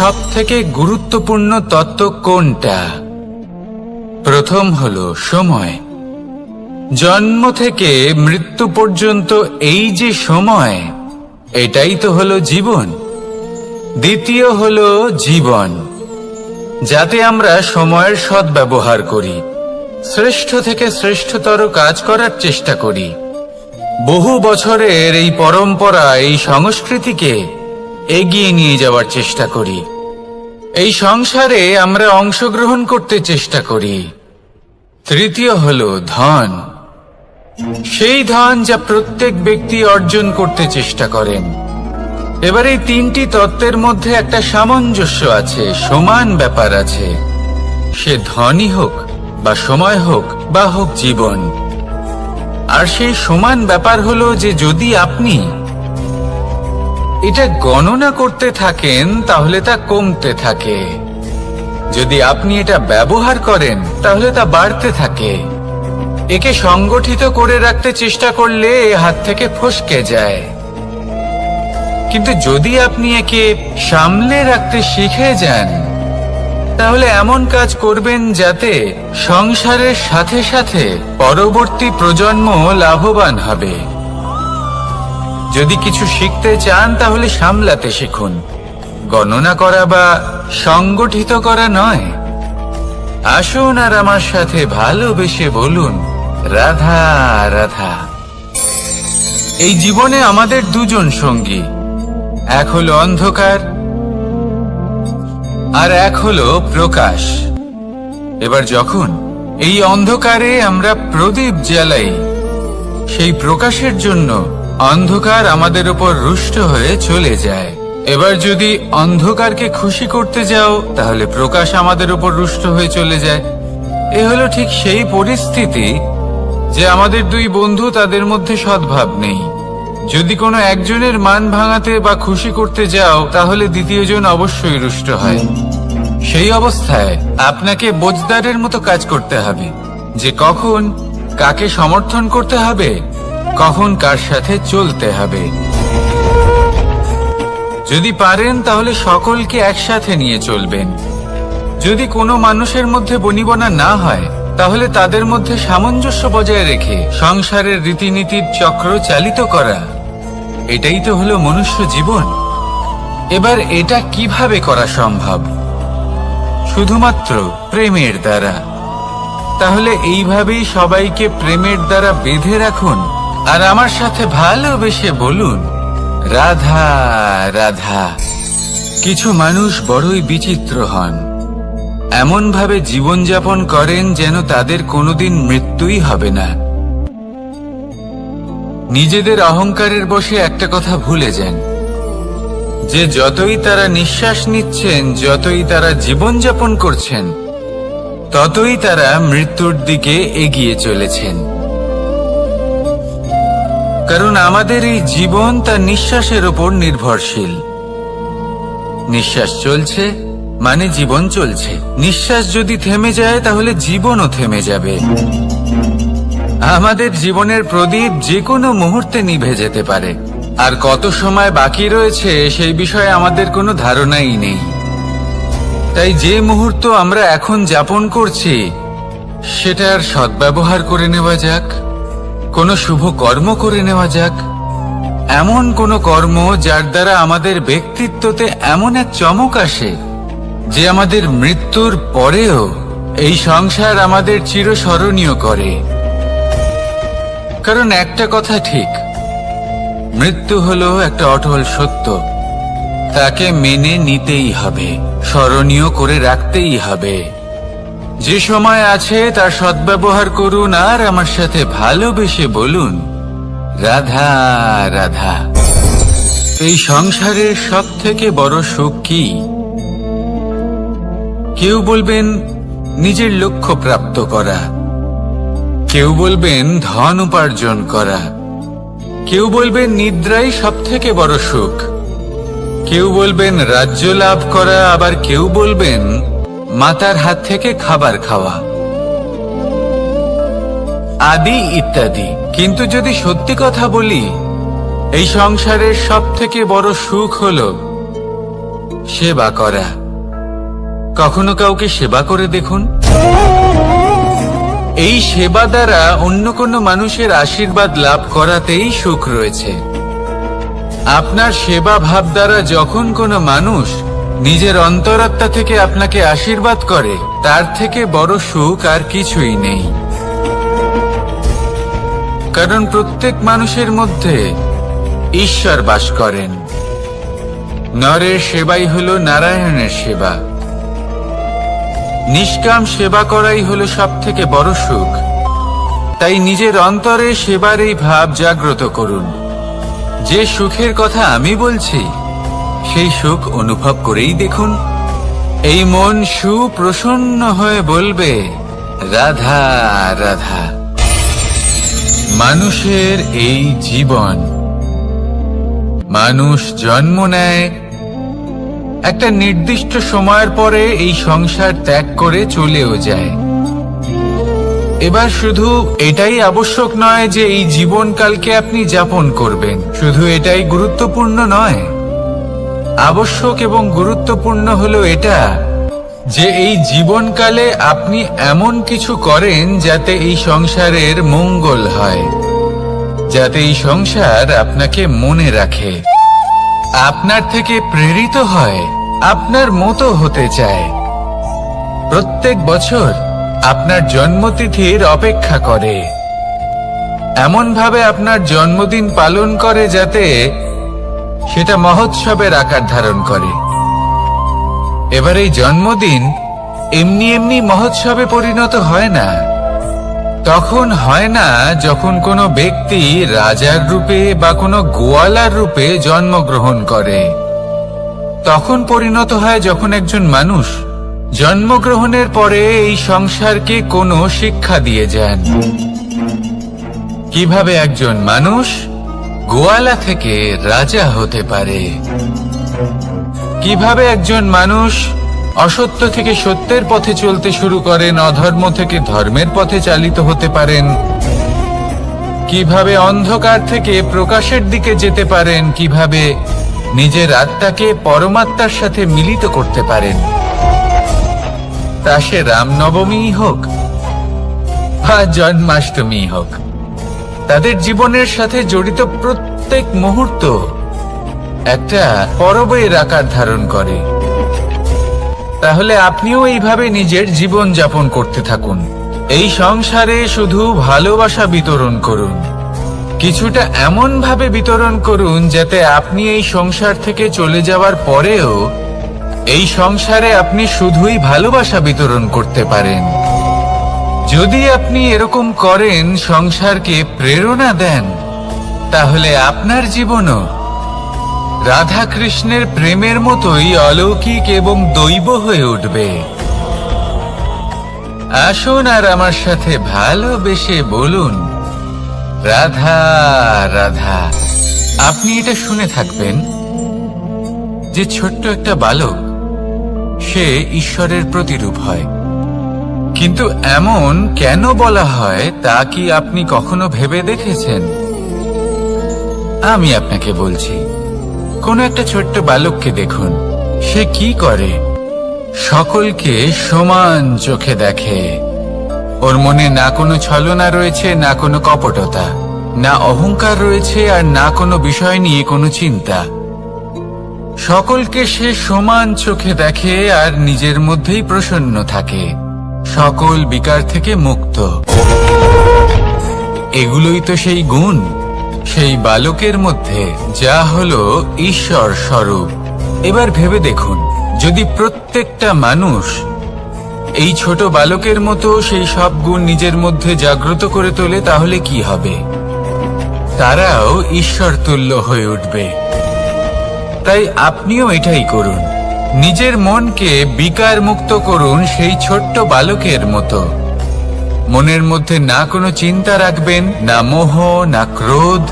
সবথেকে গুরুত্বপূর্ণ তত্ত্ব কোনটা? প্রথম হলো সময়। জন্ম থেকে মৃত্যু পর্যন্ত এই যে সময়, এটাই তো হলো জীবন। দ্বিতীয় হলো জীবন, যাতে আমরা সময়ের সদ্ব্যবহার করি, শ্রেষ্ঠ থেকে শ্রেষ্ঠতর কাজ করার চেষ্টা করি। বহু বছরের এই পরম্পরা, এই সংস্কৃতিকে এগিয়ে নিয়ে যাওয়ার চেষ্টা করি। এই সংসারে আমরা অংশগ্রহণ করতে চেষ্টা করি। তৃতীয় হলো ধন, সেই ধন যা প্রত্যেক ব্যক্তি অর্জন করতে চেষ্টা করেন। এবার এই তিনটি তত্ত্বের মধ্যে একটা সামঞ্জস্য আছে, সমান ব্যাপার আছে। সে ধনই হোক বা সময় হোক বা হোক জীবন। আর সেই সমান ব্যাপার হলো যে যদি আপনি এটা গণনা করতে থাকেন তাহলে তা কমতে থাকে, যদি আপনি এটা ব্যবহার করেন তাহলে তা বাড়তে থাকে। একে সংগঠিত করে রাখতে চেষ্টা করলে এ হাত থেকে ফসকে যায়, কিন্তু যদি আপনি একে সামলে রাখতে শিখে যান তাহলে এমন কাজ করবেন যাতে সংসারের সাথে সাথে পরবর্তী প্রজন্ম লাভবান হবে। যদি কিছু শিখতে চান তাহলে সামলাতে শিখুন, গণনা করা বা সংগঠিত করা নয়। আসুন আর আমার সাথে ভালোবেসে বলুন, রাধা রাধা। এই জীবনে আমাদের দুজন সঙ্গী, এক হলো অন্ধকার আর এক হলো প্রকাশ। এবার যখন এই অন্ধকারে আমরা প্রদীপ জ্বালাই, সেই প্রকাশের জন্য অন্ধকার আমাদের উপর রুষ্ট হয়ে চলে যায়। এবার যদি অন্ধকারকে খুশি করতে যাও তাহলে প্রকাশ আমাদের উপর রুষ্ট হয়ে চলে যায়। এ হলো ঠিক সেই পরিস্থিতি যে আমাদের দুই বন্ধু, তাদের মধ্যে সদ্ভাব নেই। যদি কোনো একজনের মান ভাঙাতে বা খুশি করতে যাও তাহলে দ্বিতীয়জন অবশ্যই রুষ্ট হয়। সেই অবস্থায় আপনাকে বোঝদারের মতো কাজ করতে হবে, যে কখন কাকে সমর্থন করতে হবে, কখন কার সাথে চলতে হবে। যদি পারেন তাহলে সকলকে একসাথে নিয়ে চলবেন। যদি কোনো মানুষের মধ্যে বনিবনা না হয় তাহলে তাদের মধ্যে সামঞ্জস্য বজায় রেখে সংসারের রীতিনীতির চক্র চালিত করা, এটাই তো হলো মনুষ্য জীবন। এবার এটা কিভাবে করা সম্ভব? শুধুমাত্র প্রেমের দ্বারা। তাহলে এইভাবেই সবাইকে প্রেমের দ্বারা বেঁধে রাখুন আর আমার সাথে ভালোবেসে বলুন, রাধা রাধা। কিছু মানুষ বড়ই বিচিত্র হন, এমন ভাবে জীবনযাপন করেন যেন তাদের কোনোদিন মৃত্যুই হবে না। নিজেদের অহংকারের বশে একটা কথা ভুলে যান, যে যতই তারা নিঃশ্বাস নিচ্ছেন, যতই তারা জীবনযাপন করছেন, ততই তারা মৃত্যুর দিকে এগিয়ে চলেছেন। কারণ আমাদের এই জীবন তার নিঃশ্বাসের উপর নির্ভরশীল। নিঃশ্বাস চলছে মানে জীবন চলছে। নিঃশ্বাস যদি থেমে যায় তাহলে জীবনও থেমে যাবে। আমাদের জীবনের প্রদীপ যে কোনো মুহূর্তে নিভে যেতে পারে, আর কত সময় বাকি রয়েছে সেই বিষয়ে আমাদের কোনো ধারণাই নেই। তাই যে মুহূর্ত আমরা এখন যাপন করছি সেটার সদ্ব্যবহার করে নেওয়া যাক, কোনো শুভ কর্ম করে নেওয়া যাক, এমন কোনো কর্ম যার দ্বারা আমাদের ব্যক্তিত্বতে এমন এক চমক আসে যে আমাদের মৃত্যুর পরেও এই সংসার আমাদের চিরস্মরণীয় করে। কারণ একটা কথা ঠিক, মৃত্যু হলো একটা অটল সত্য, তাকে মেনে নিতেই হবে, স্মরণীয় করে রাখতেই হবে। যে সময় আছে তার সদ্ব্যবহার করুন আর আমার সাথে ভালোবেসে বলুন, রাধা রাধা। এই সংসারের সব থেকে বড় সুখ কি? কেউ বলবেন নিজের লক্ষ্য প্রাপ্ত করা, কেউ বলবেন ধন উপার্জন করা, কেউ বলবেন নিদ্রাই সব থেকে বড় সুখ, কেউ বলবেন রাজ্য লাভ করা, আবার কেউ বলবেন মাতার হাত থেকে খাবার খাওয়া, আদি ইত্যাদি। কিন্তু যদি সত্যি কথা বলি, এই সংসারের সব থেকে বড় সুখ হলো সেবা করা। কখনো কাউকে সেবা করে দেখুন। এই সেবা দ্বারা অন্য কোনো মানুষের আশীর্বাদ লাভ করাতেই সুখ রয়েছে। আপনার সেবা ভাব দ্বারা যখন কোনো মানুষ নিজের অন্তরাত্মা থেকে আপনাকে আশীর্বাদ করে, তার থেকে বড় সুখ আর কিছুই নেই। কারণ প্রত্যেক মানুষের মধ্যে ঈশ্বর বাস করেন। নরের সেবাই হলো নারায়ণের সেবা। নিষ্কাম সেবা করাই হলো সব থেকে বড় সুখ। তাই নিজের অন্তরে সেবার এই ভাব জাগ্রত করুন। যে সুখের কথা আমি বলছি, সেই সুখ অনুভব করেই দেখুন। এই মন সুপ্রসন্ন হয়ে বলবে, রাধা রাধা। মানুষের এই জীবন, মানুষ জন্ম নেয়, একটা নির্দিষ্ট সময়ের পরে এই সংসার ত্যাগ করে চলেও যায়। এবার শুধু এটাই আবশ্যক নয় যে এই জীবনকালকে আপনি যাপন করবেন, শুধু এটাই গুরুত্বপূর্ণ নয়। আবশ্যক এবং গুরুত্বপূর্ণ হলো এটা যে এই জীবনকালে আপনি এমন কিছু করেন যাতে এই সংসারের মঙ্গল হয়, যাতে এই সংসার আপনাকে মনে রাখে, আপনার থেকে প্রেরিত হয়, আপনার মতো হতে চায়। প্রত্যেক বছর আপনার জন্মতিথির অপেক্ষা করে, এমন ভাবে আপনার জন্মদিন পালন করে যাতে সেটা মহোৎসবের আকার ধারণ করে। এবার এই জন্মদিন এমনি এমনি মহোৎসবে পরিণত হয় না। তখন হয় না যখন কোনো ব্যক্তি রাজার রূপে বা কোনো গোয়ালার রূপে জন্মগ্রহণ করে। তখন পরিণত হয় যখন একজন মানুষ জন্মগ্রহণের পরে এই সংসারকে কোনো শিক্ষা দিয়ে যান। কিভাবে একজন মানুষ গোয়ালা থেকে রাজা হতে পারে, কিভাবে একজন মানুষ অসত্য থেকে সত্যের পথে চলতে শুরু করেন, অধর্ম থেকে ধর্মের পথে চালিত হতে পারেন, কিভাবে অন্ধকার থেকে প্রকাশের দিকে যেতে পারেন, কিভাবে নিজের আত্মাকে পরমাত্মার সাথে মিলিত করতে পারেন। তা সে রামনবমী হোক বা জন্মাষ্টমী হোক, তাদের জীবনের সাথে জড়িত প্রত্যেক মুহূর্ত একটা পরবের আকার ধারণ করে। তাহলে আপনিও এইভাবে নিজের জীবন যাপন করতে থাকুন। এই সংসারে শুধু ভালোবাসা বিতরণ করুন, কিছুটা এমন ভাবে বিতরণ করুন যাতে আপনি এই সংসার থেকে চলে যাওয়ার পরেও এই সংসারে আপনি শুধুই ভালোবাসা বিতরণ করতে পারেন। যদি আপনি এরকম করেন, সংসারকে প্রেরণা দেন, তাহলে আপনার জীবনও রাধা কৃষ্ণের প্রেমের মতোই অলৌকিক এবং দৈব হয়ে উঠবে। আসুন আর আমার সাথে ভালোবেসে বলুন, রাধা রাধা। আপনি এটা শুনে থাকবেন যে ছোট্ট একটা বালক, সে ঈশ্বরের প্রতিরূপ হয়। কিন্তু এমন কেন বলা হয় তা কি আপনি কখনো ভেবে দেখেছেন? আমি আপনাকে বলছি। কোন একটা ছোট্ট বালককে দেখুন, সে কি করে? সকলকে সমান চোখে দেখে। ওর মনে না কোনো ছলনা রয়েছে, না কোনো কপটতা, না অহংকার রয়েছে, আর না কোনো বিষয় নিয়ে কোনো চিন্তা। সকলকে সে সমান চোখে দেখে আর নিজের মধ্যেই প্রসন্ন থাকে, সকল বিকার থেকে মুক্ত। এগুলোই তো সেই গুণ সেই বালকের মধ্যে, যা হলো ঈশ্বর স্বরূপ। এবার ভেবে দেখুন, যদি প্রত্যেকটা মানুষ এই ছোট বালকের মতো সেই সব গুণ নিজের মধ্যে জাগ্রত করে তোলে, তাহলে কি হবে? তারাও ঈশ্বর তুল্য হয়ে উঠবে। তাই আপনিও এটাই করুন, নিজের মনকে বিকার মুক্ত করুন সেই ছোট্ট বালকের মতো। মনের মধ্যে না কোনো চিন্তা রাখবেন, না মোহ, না ক্রোধ,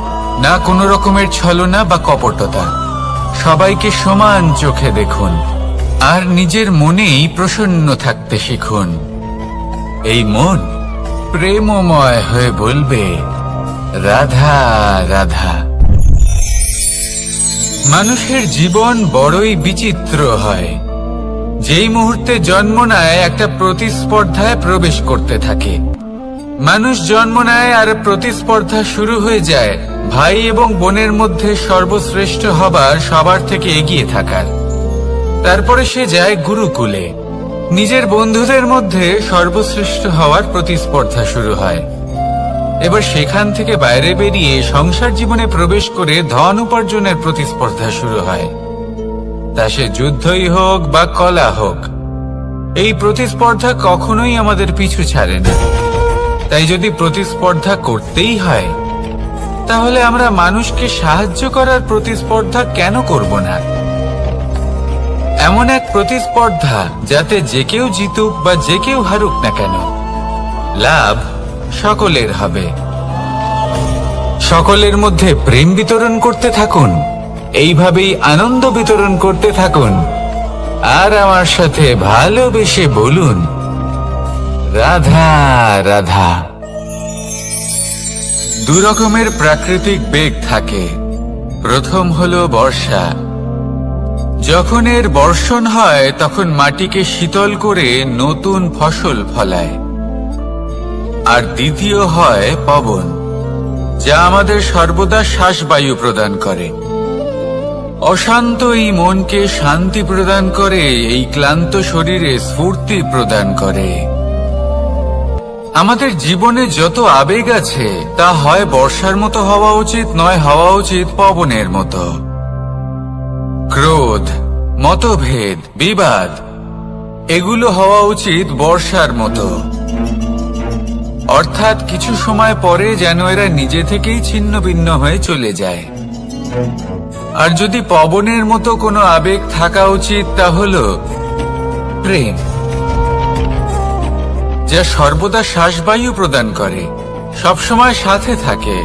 না কোনো রকমের ছলনা বা কপটতা। সবাইকে সমান চোখে দেখুন আর নিজের মনেই প্রসন্ন থাকতে শিখুন। এই মন প্রেমময় হয়ে বলবে, রাধা রাধা। মানুষের জীবন বড়ই বিচিত্র হয়। যেই মুহূর্তে জন্ম নেয় একটা প্রতিস্পর্ধায় প্রবেশ করতে থাকে। মানুষ জন্ম নেয় আর প্রতিস্পর্ধা শুরু হয়ে যায় ভাই এবং বোনের মধ্যে সর্বশ্রেষ্ঠ হবার, সবার থেকে এগিয়ে থাকার। তারপরে সে যায় গুরুকুলে। নিজের বন্ধুদের মধ্যে সর্বশ্রেষ্ঠ হওয়ার প্রতিস্পর্ধা শুরু হয়। এবার সেখান থেকে বাইরে বেরিয়ে সংসার জীবনে প্রবেশ করে ধন উপার্জনের প্রতিস্পর্ধা শুরু হয়। তা সে যুদ্ধই হোক বা কলা হোক, এই প্রতিস্পর্ধা কখনোই আমাদের পিছু ছাড়ে না। তাই যদি প্রতিস্পর্ধা করতেই হয়, তাহলে আমরা মানুষকে সাহায্য করার প্রতিস্পর্ধা কেন করব না? এমন এক প্রতিস্পর্ধা যাতে যে কেউ জিতুক বা যে কেউ হারুক না কেন, লাভ সকলের হবে। সকলের মধ্যে প্রেম বিতরণ করতে থাকুন, এইভাবেই আনন্দ বিতরণ করতে থাকুন, আর আমার সাথে ভালোবেসে বলুন, রাধা রাধা। দু রকমের প্রাকৃতিক বেগ থাকে। প্রথম হলো বর্ষা। যখন এর বর্ষণ হয় তখন মাটিকে শীতল করে নতুন ফসল ফলায়। আর দ্বিতীয় হয় পবন, যা আমাদের সর্বদা শ্বাসবায়ু প্রদান করে। অশান্ত এই মনকে শান্তি প্রদান করে, এই ক্লান্ত শরীরে স্ফূর্তি প্রদান করে। আমাদের জীবনে যত আবেগ আছে তা হয় বর্ষার মতো হওয়া উচিত, নয় হওয়া উচিত পবনের মতো। ক্রোধ, মতভেদ, বিবাদ, এগুলো হওয়া উচিত বর্ষার মতো। অর্থাৎ কিছু সময় পরে যেন এরা নিজে থেকেই ছিন্ন ভিন্ন হয়ে চলে যায়। আর যদি পবনের মতো কোনো আবেগ থাকা উচিত, তা হলো প্রেম, যা সর্বদা শ্বাসবায়ু প্রদান করে, সবসময় সাথে থাকে।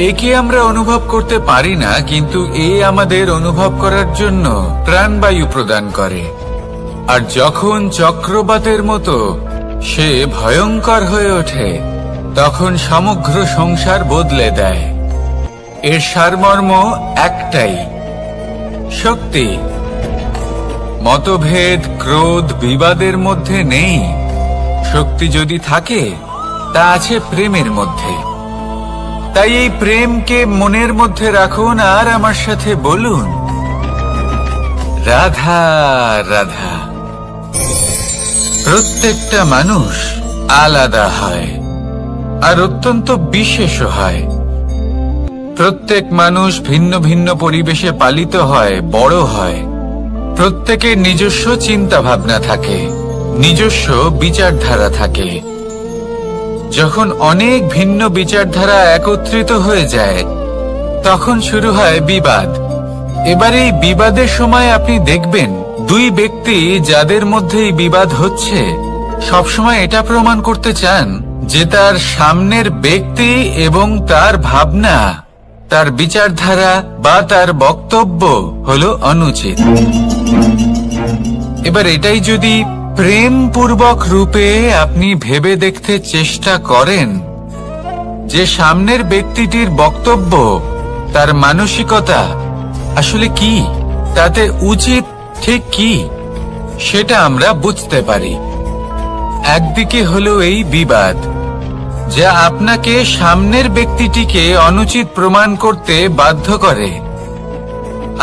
একে আমরা অনুভব করতে পারি না, কিন্তু এ আমাদের অনুভব করার জন্য প্রাণবায়ু প্রদান করে। আর যখন চক্রবাতের মতো সে ভয়ঙ্কর হয়ে ওঠে, তখন সমগ্র সংসার বদলে দেয়। এর সারমর্ম একটাই, শক্তি। মতভেদ, ক্রোধ, বিবাদের মধ্যে নেই। শক্তি যদি থাকে, তা আছে প্রেমের মধ্যে। তাই এই প্রেমকে মনের মধ্যে রাখুন আর আমার সাথে বলুন, রাধা রাধা। প্রত্যেকটা মানুষ আলাদা হয় আর অত্যন্ত বিশেষ হয়। প্রত্যেক মানুষ ভিন্ন ভিন্ন পরিবেশে পালিত হয়, বড় হয়। প্রত্যেকের নিজস্ব চিন্তা ভাবনা থাকে, নিজস্ব বিচারধারা থাকে। যখন অনেক ভিন্ন বিচারধারা একত্রিত হয়ে যায়, তখন শুরু হয় বিবাদ। এবার এই বিবাদের সময় আপনি দেখবেন, দুই ব্যক্তি যাদের মধ্যে এই বিবাদ হচ্ছে, সবসময় এটা প্রমাণ করতে চান যে তার সামনের ব্যক্তি এবং তার ভাবনা, তার বিচারধারা বা তার বক্তব্য হলো অনুচিত। এবার এটাই যদি প্রেমপূর্বক রূপে আপনি ভেবে দেখতে চেষ্টা করেন যে সামনের ব্যক্তিটির বক্তব্য, তার মানসিকতা আসলে কি, তাতে উচিত ঠিক কি, সেটা আমরা বুঝতে পারি। একদিকে হলো এই বিবাদ, যা আপনাকে সামনের ব্যক্তিটিকে অনুচিত প্রমাণ করতে বাধ্য করে।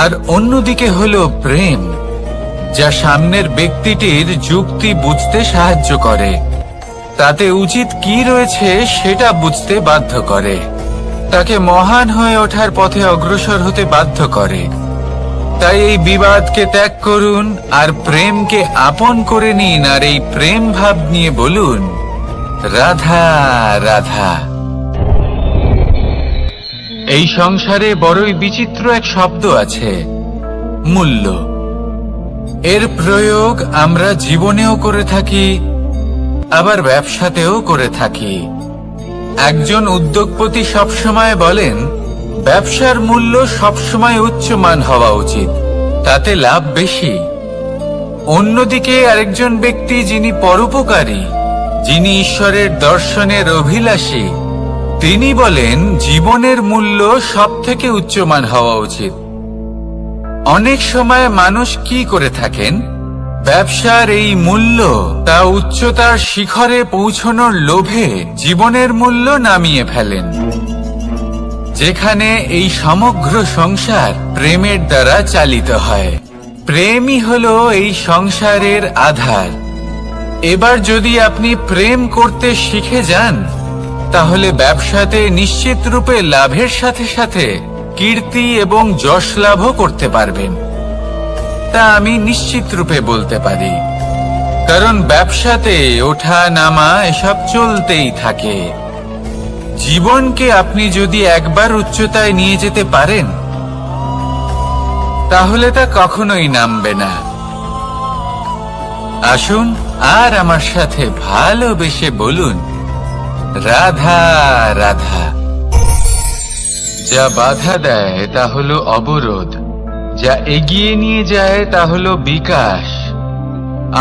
আর অন্যদিকে হলো প্রেম, যা সামনের ব্যক্তিটির যুক্তি বুঝতে সাহায্য করে, তাতে উচিত কি রয়েছে সেটা বুঝতে বাধ্য করে, তাকে মহান হয়ে ওঠার পথে অগ্রসর হতে বাধ্য করে। তাই এই বিবাদকে ত্যাগ করুন আর প্রেমকে আপন করে নিন, আর এই প্রেম ভাব নিয়ে বলুন, রাধা রাধা। এই সংসারে বড়ই বিচিত্র এক শব্দ আছে, মূল্য। এর প্রয়োগ আমরা জীবনেও করে থাকি, আবার ব্যবসাতেও করে থাকি। একজন উদ্যোগপতি সবসময় বলেন, ব্যবসার মূল্য সবসময় উচ্চমান হওয়া উচিত, তাতে লাভ বেশি। অন্যদিকে আরেকজন ব্যক্তি যিনি পরোপকারী, যিনি ঈশ্বরের দর্শনের অভিলাষী, তিনি বলেন জীবনের মূল্য সব থেকে উচ্চমান হওয়া উচিত। অনেক সময় মানুষ কি করে থাকেন, ব্যবসার এই মূল্য তা উচ্চতার শিখরে পৌঁছানোর লোভে জীবনের মূল্য নামিয়ে ফেলেন, যেখানে এই সমগ্র সংসার প্রেমের দ্বারা চালিত হয়। প্রেমই হলো এই সংসারের আধার। এবার যদি আপনি প্রেম করতে শিখে যান, তাহলে ব্যবসাতে নিশ্চিত রূপে লাভের সাথে সাথে কীর্তি এবং যশ লাভও করতে পারবেন। তা আমি নিশ্চিত রূপে বলতে পারি, কারণ ব্যবসাতে ওঠা নামা এসব চলতেই থাকে। জীবনকে আপনি যদি একবার উচ্চতায় নিয়ে যেতে পারেন, তাহলে তা কখনোই নামবে না। আসুন আর আমার সাথে ভালোবেসে বলুন, রাধা রাধা। যা বাধা দেয় তা হলো অবরোধ, যা এগিয়ে নিয়ে যায় তা হলো বিকাশ,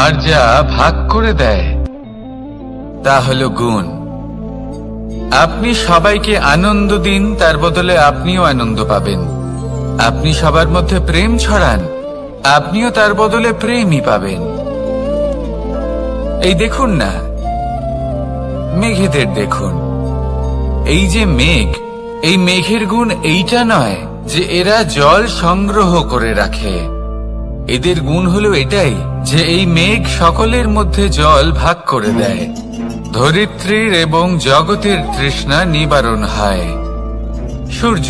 আর যা ভাগ করে দেয় তা হলো গুণ। আপনি সবাইকে আনন্দ দিন, তার বদলে আপনিও আনন্দ পাবেন। আপনি সবার মধ্যে প্রেম ছড়ান, আপনিও তার বদলে প্রেমই পাবেন। এই দেখুন না, মেঘেদের দেখুন। এই যে মেঘ, এই মেঘের গুণ এইটা নয় যে এরা জল সংগ্রহ করে রাখে। এদের গুণ হলো এটাই যে এই মেঘ সকলের মধ্যে জল ভাগ করে দেয়। ধরিত্রীর এবং জগতের তৃষ্ণা নিবারণ হয়। সূর্য,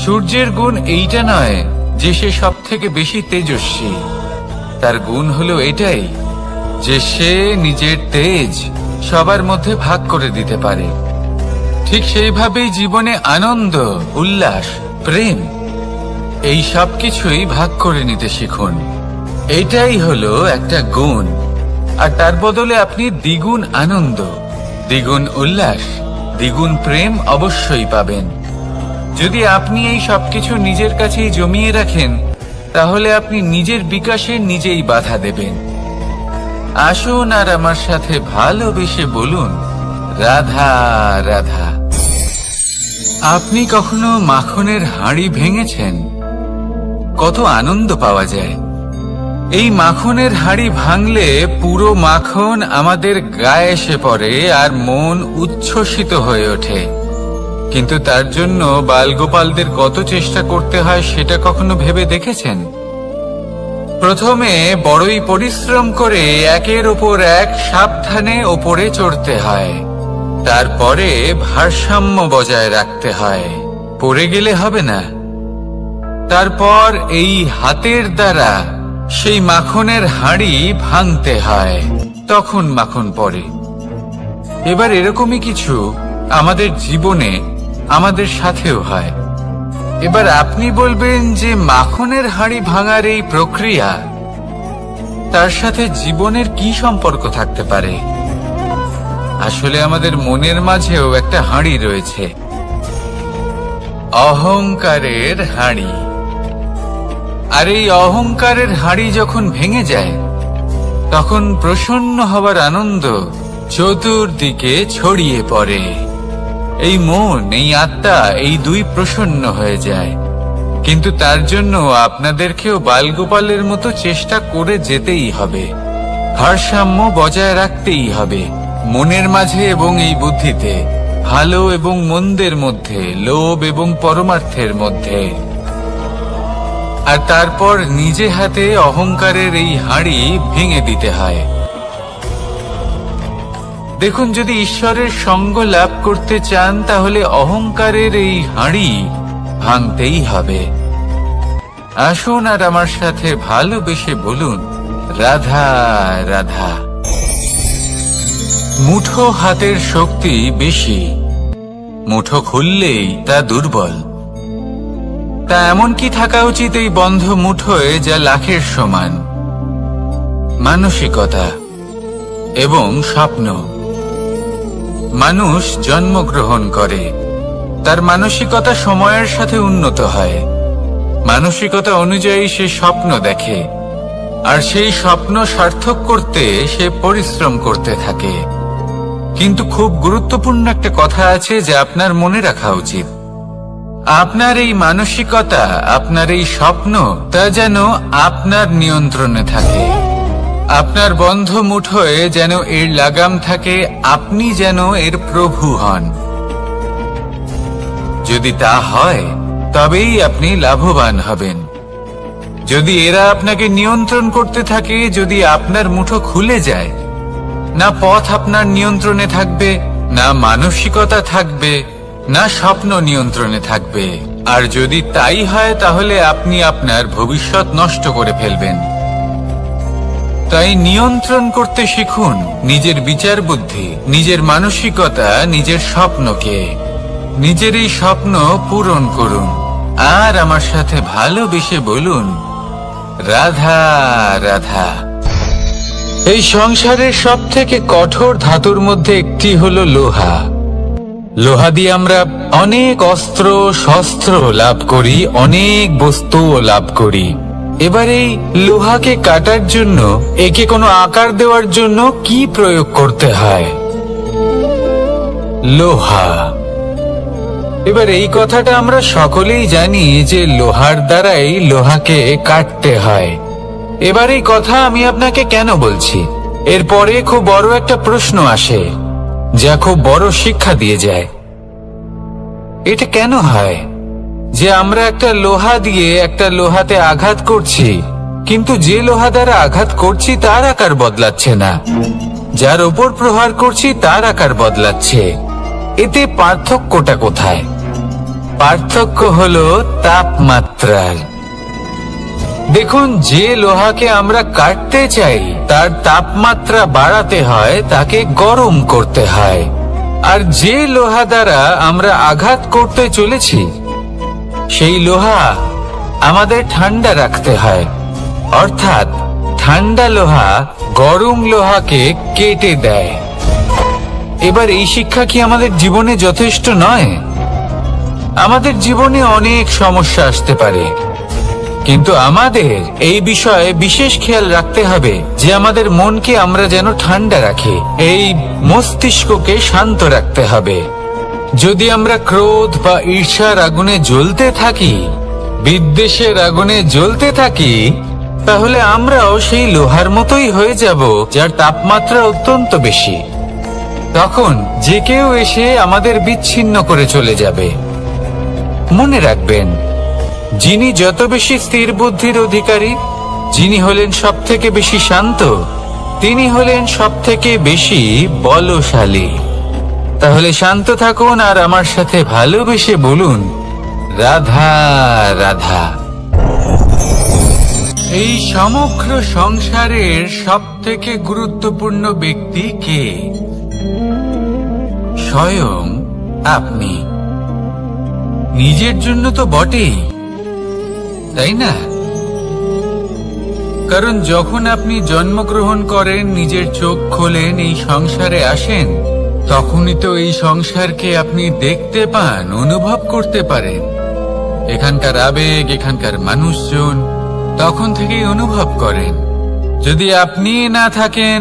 সূর্যের গুণ এইটা নয় যে সে সব থেকে বেশি তেজস্বী। তার গুণ হলো এটাই যে সে নিজের তেজ সবার মধ্যে ভাগ করে দিতে পারে। ঠিক সেইভাবেই জীবনে আনন্দ, উল্লাস, প্রেম এই সব কিছুই ভাগ করে নিতে শিখুন। এটাই হলো একটা গুণ, আর তার বদলে আপনি দ্বিগুণ আনন্দ, দ্বিগুণ উল্লাস, দ্বিগুণ প্রেম অবশ্যই পাবেন। যদি আপনি এই সবকিছু নিজের কাছেই জমিয়ে রাখেন, তাহলে আপনি নিজের বিকাশে নিজেই বাধা দেবেন। আসুন আর আমার সাথে ভালোবেসে বলুন, রাধা রাধা। আপনি কখনো মাখনের হাঁড়ি ভেঙেছেন? কত আনন্দ পাওয়া যায়। এই মাখনের হাঁড়ি ভাঙলে পুরো মাখন আমাদের গায়ে এসে পড়ে আর মন উচ্ছ্বসিত হয়ে ওঠে। কিন্তু তার জন্য বালগোপালদের কত চেষ্টা করতে হয় সেটা কখনো ভেবে দেখেছেন? প্রথমে বড়ই পরিশ্রম করে একের ওপর এক সাবধানে ওপরে চড়তে হয়, তারপরে ভারসাম্য বজায় রাখতে হয়। পড়ে গেলে হবে না। তারপর এই হাতের দ্বারা সেই মাখনের হাঁড়ি ভাঙতে হয়, তখন মাখন পড়ে। এবার এরকমই কিছু আমাদের জীবনে আমাদের সাথেও হয়। এবার আপনি বলবেন যে মাখনের হাঁড়ি ভাঙার এই প্রক্রিয়া, তার সাথে জীবনের কি সম্পর্ক থাকতে পারে? আসলে আমাদের মনের মাঝেও একটা হাঁড়ি রয়েছে, অহংকারের হাঁড়ি। আর এই অহংকারের হাঁড়ি যখন ভেঙে যায়, তখন প্রসন্ন হবার আনন্দ চতুর্দিকে ছড়িয়ে পড়ে। এই মন, এই আত্মা, এই দুই প্রসন্ন হয়ে যায়। কিন্তু তার জন্য আপনাদেরকেও বালগোপালের মতো চেষ্টা করে যেতেই হবে। ভারসাম্য বজায় রাখতেই হবে মনের মাঝে এবং এই বুদ্ধিতে, ভালো এবং মন্দের মধ্যে, লোভ এবং পরমার্থের মধ্যে। আর তারপর নিজে হাতে অহংকারের এই হাঁড়ি ভেঙে দিতে হয়। দেখুন, যদি ঈশ্বরের সঙ্গ লাভ করতে চান, তাহলে অহংকারের এই হাঁড়ি ভাঙতেই হবে। আসুন আর আমার সাথে ভালোবেসে বলুন, রাধা রাধা। মুঠো হাতের শক্তি বেশি, মুঠো খুললেই তা দুর্বল। তা এমন কি থাকা উচিত এই বন্ধ মুঠোয় যা লাখের সমান? মানসিকতা এবং স্বপ্ন। মানুষ জন্মগ্রহণ করে, তার মানসিকতা সময়ের সাথে উন্নত হয়। মানসিকতা অনুযায়ী সে স্বপ্ন দেখে, আর সেই স্বপ্ন সার্থক করতে সে পরিশ্রম করতে থাকে। কিন্তু খুব গুরুত্বপূর্ণ একটা কথা আছে যা আপনার মনে রাখা উচিত। আপনার এই মানসিকতা, আপনার এই স্বপ্ন, তা যেন আপনার নিয়ন্ত্রণে থাকে। আপনার বন্ধ মুঠোয় যেন এর লাগাম থাকে, আপনি যেন এর প্রভু হন। যদি তা হয় তবেই আপনি লাভবান হবেন। যদি এরা আপনাকে নিয়ন্ত্রণ করতে থাকে, যদি আপনার মুঠো খুলে যায়, না পথ আপনার নিয়ন্ত্রণে থাকবে, না মানসিকতা থাকবে, না স্বপ্ন নিয়ন্ত্রণে থাকবে। আর যদি তাই হয় তাহলে আপনি আপনার ভবিষ্যৎ নষ্ট করে ফেলবেন। তাই নিয়ন্ত্রণ করতে শিখুন নিজের বিচার বুদ্ধি, নিজের মানসিকতা, নিজের স্বপ্নকে। নিজের এই স্বপ্ন পূরণ করুন আর আমার সাথে ভালোবেসে বলুন, রাধা রাধা। এই সংসারের সব থেকে কঠোর ধাতুর মধ্যে একটি হলো লোহা। লোহা দিয়ে আমরা অনেক অস্ত্র শস্ত্র লাভ করি, অনেক বস্তুও লাভ করি। এবার এই লোহাকে কাটার জন্য, একে কোনো আকার দেওয়ার জন্য কি প্রয়োগ করতে হয়? লোহা। এবার এই কথাটা আমরা সকলেই জানি যে লোহার দ্বারাই লোহাকে কাটতে হয়। এবার এই কথা আমি আপনাকে কেন বলছি? এরপরে খুব বড় একটা প্রশ্ন আসে, যা খুব বড় শিক্ষা দিয়ে যায়। এটা কেন হয় যে আমরা একটা লোহা দিয়ে একটা লোহাতে আঘাত করছি, কিন্তু যে লোহা দ্বারা আঘাত করছি তার আকার বদলাচ্ছে না, যার ওপর প্রহার করছি তার আকার বদলাচ্ছে? এতে পার্থক্যটা কোথায়? পার্থক্য হলো তাপমাত্রার। দেখুন, যে লোহাকে আমরা কাটতে চাই তার তাপমাত্রা বাড়াতে হয়, তাকে গরম করতে হয়। আর যে লোহা দ্বারা আমরা আঘাত করতে চলেছি সেই লোহা আমাদের ঠান্ডা রাখতে হয়। অর্থাৎ ঠান্ডা লোহা গরম লোহাকে কেটে দেয়। এবার এই শিক্ষা কি আমাদের জীবনে যথেষ্ট নয়? আমাদের জীবনে অনেক সমস্যা আসতে পারে, কিন্তু আমাদের এই বিষয়ে বিশেষ খেয়াল রাখতে হবে যে আমাদের মনকে আমরা যেন ঠান্ডা রাখি, এই মস্তিষ্ককে শান্ত রাখতে হবে। যদি আমরা ক্রোধ বা ঈর্ষার আগুনে জ্বলতে থাকি, বিদ্বেষের আগুনে জ্বলতে থাকি, তাহলে আমরাও সেই লোহার মতোই হয়ে যাব যার তাপমাত্রা অত্যন্ত বেশি। তখন যে কেউ এসে আমাদের বিচ্ছিন্ন করে চলে যাবে। মনে রাখবেন, যিনি যত বেশি স্থির বুদ্ধির অধিকারী, যিনি হলেন সব থেকে বেশি শান্ত, তিনি হলেন সব থেকে বেশি বলশালী। তাহলে শান্ত থাকুন আর আমার সাথে ভালোবেসে বলুন, রাধা রাধা। এই সমগ্র সংসারের সব থেকে গুরুত্বপূর্ণ ব্যক্তি কে? স্বয়ং আপনি। নিজের জন্য তো বটেই, তাই না? কারণ যখন আপনি জন্মগ্রহণ করেন, নিজের চোখ খোলেন, এই সংসারে আসেন, তখনই তো এই সংসারকে আপনি দেখতে পান, অনুভব করতে পারেন। এখানকার আবেগ, এখানকার মানুষজন তখন থেকেই অনুভব করেন। যদি আপনি না থাকেন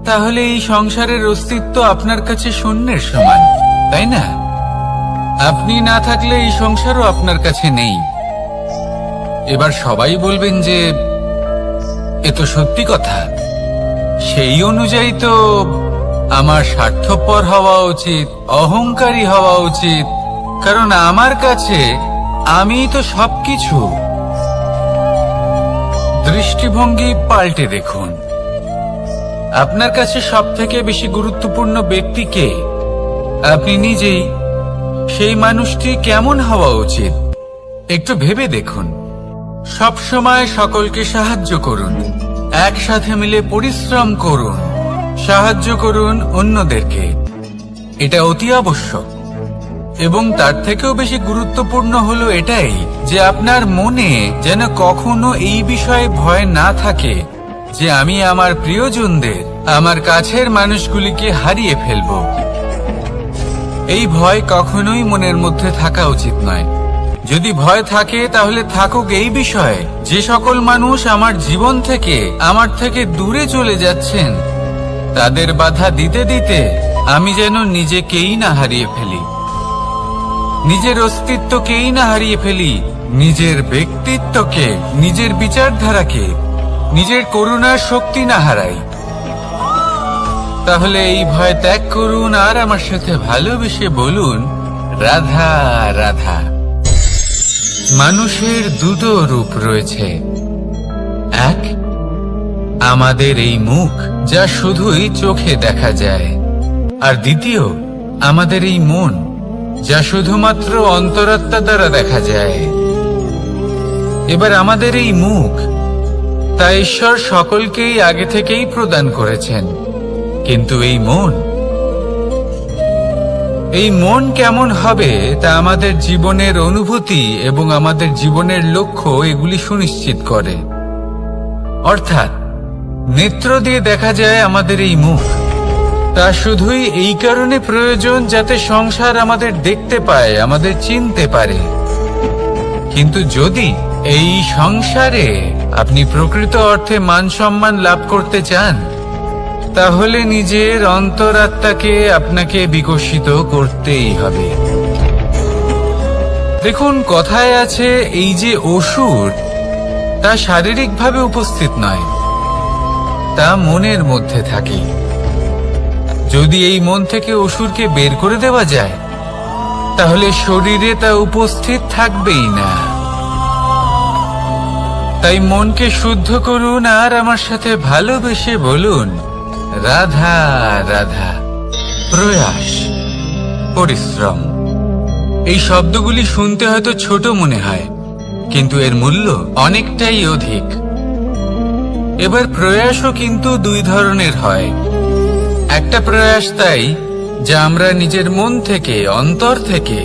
তাহলে এই সংসারের অস্তিত্ব আপনার কাছে শূন্যের সমান, তাই না? আপনি না থাকলে এই সংসারও আপনার কাছে নেই। এবার সবাই বলবেন যে এ তো সত্যি কথা, সেই অনুযায়ী তো আমার স্বার্থপর হওয়া উচিত, অহংকারী হওয়া উচিত, কারণ আমার কাছে আমি তো সবকিছু। দৃষ্টিভঙ্গি পাল্টে দেখুন, আপনার কাছে সব থেকে বেশি গুরুত্বপূর্ণ ব্যক্তি কে? আপনি নিজেই। সেই মানুষটি কেমন হওয়া উচিত একটু ভেবে দেখুন। সব সময় সকলকে সাহায্য করুন, একসাথে মিলে পরিশ্রম করুন, সাহায্য করুন অন্যদেরকে। এটা অতি আবশ্যক। এবং তার থেকেও বেশি গুরুত্বপূর্ণ হলো এটাই যে আপনার মনে যেন কখনো এই বিষয়ে ভয় না থাকে যে আমি আমার প্রিয়জনদের, আমার কাছের মানুষগুলিকে হারিয়ে ফেলব। এই ভয় কখনোই মনের মধ্যে থাকা উচিত নয়। যদি ভয় থাকে তাহলে থাকুক এই বিষয়ে যে সকল মানুষ আমার জীবন থেকে, আমার থেকে দূরে চলে যাচ্ছেন, তাদের বাধা দিতে দিতে আমি যেন নিজেকেই না হারিয়ে ফেলি। নিজের অস্তিত্বকেই না হারিয়ে ফেলি, নিজের ব্যক্তিত্বকে, নিজের বিচারধারাকে, নিজের করুণার শক্তি না হারাই, তাহলে এই ভয় ত্যাগ করুন আর আমার সাথে ভালোবেসে বলুন, রাধা রাধা। মানুষের দুটো রূপ রয়েছে। এক, আমাদের এই মুখ, যা শুধুই চোখে দেখা যায়, আর দ্বিতীয়, আমাদের এই মন, যা শুধুমাত্র অন্তরাত্মা দ্বারা দেখা যায়। এবার আমাদের এই মুখ, তা ঈশ্বর সকলকেই আগে থেকেই প্রদান করেছেন, কিন্তু এই মন কেমন হবে তা আমাদের জীবনের অনুভূতি এবং আমাদের জীবনের লক্ষ্য এগুলি সুনিশ্চিত করে। অর্থাৎ নেত্র দিয়ে দেখা যায় আমাদের এই মুখ, তা শুধুই এই কারণে প্রয়োজন যাতে সংসার আমাদের দেখতে পায়, আমাদের চিনতে পারে। কিন্তু যদি এই সংসারে আপনি প্রকৃত অর্থে মান সম্মান লাভ করতে চান, তাহলে নিজের অন্তরাত্মাকে আপনাকে বিকশিত করতেই হবে। দেখুন, কথায় আছে, এই যে অসুর, তা শারীরিকভাবে উপস্থিত নয়, তা মনের মধ্যে থাকে। যদি এই মন থেকে অসুরকে বের করে দেওয়া যায়, তাহলে শরীরে তা উপস্থিত থাকবেই না। তাই মনকে শুদ্ধ করুন আর আমার সাথে ভালোবেসে বলুন, রাধা রাধা। প্রয়াস, পরিশ্রম, এই শব্দগুলি শুনতে হয়তো ছোট মনে হয়, কিন্তু এর মূল্য অনেকটাই অধিক। এবার প্রয়াসও কিন্তু দুই ধরনের হয়। একটা প্রয়াস তাই যা আমরা নিজের মন থেকে, অন্তর থেকে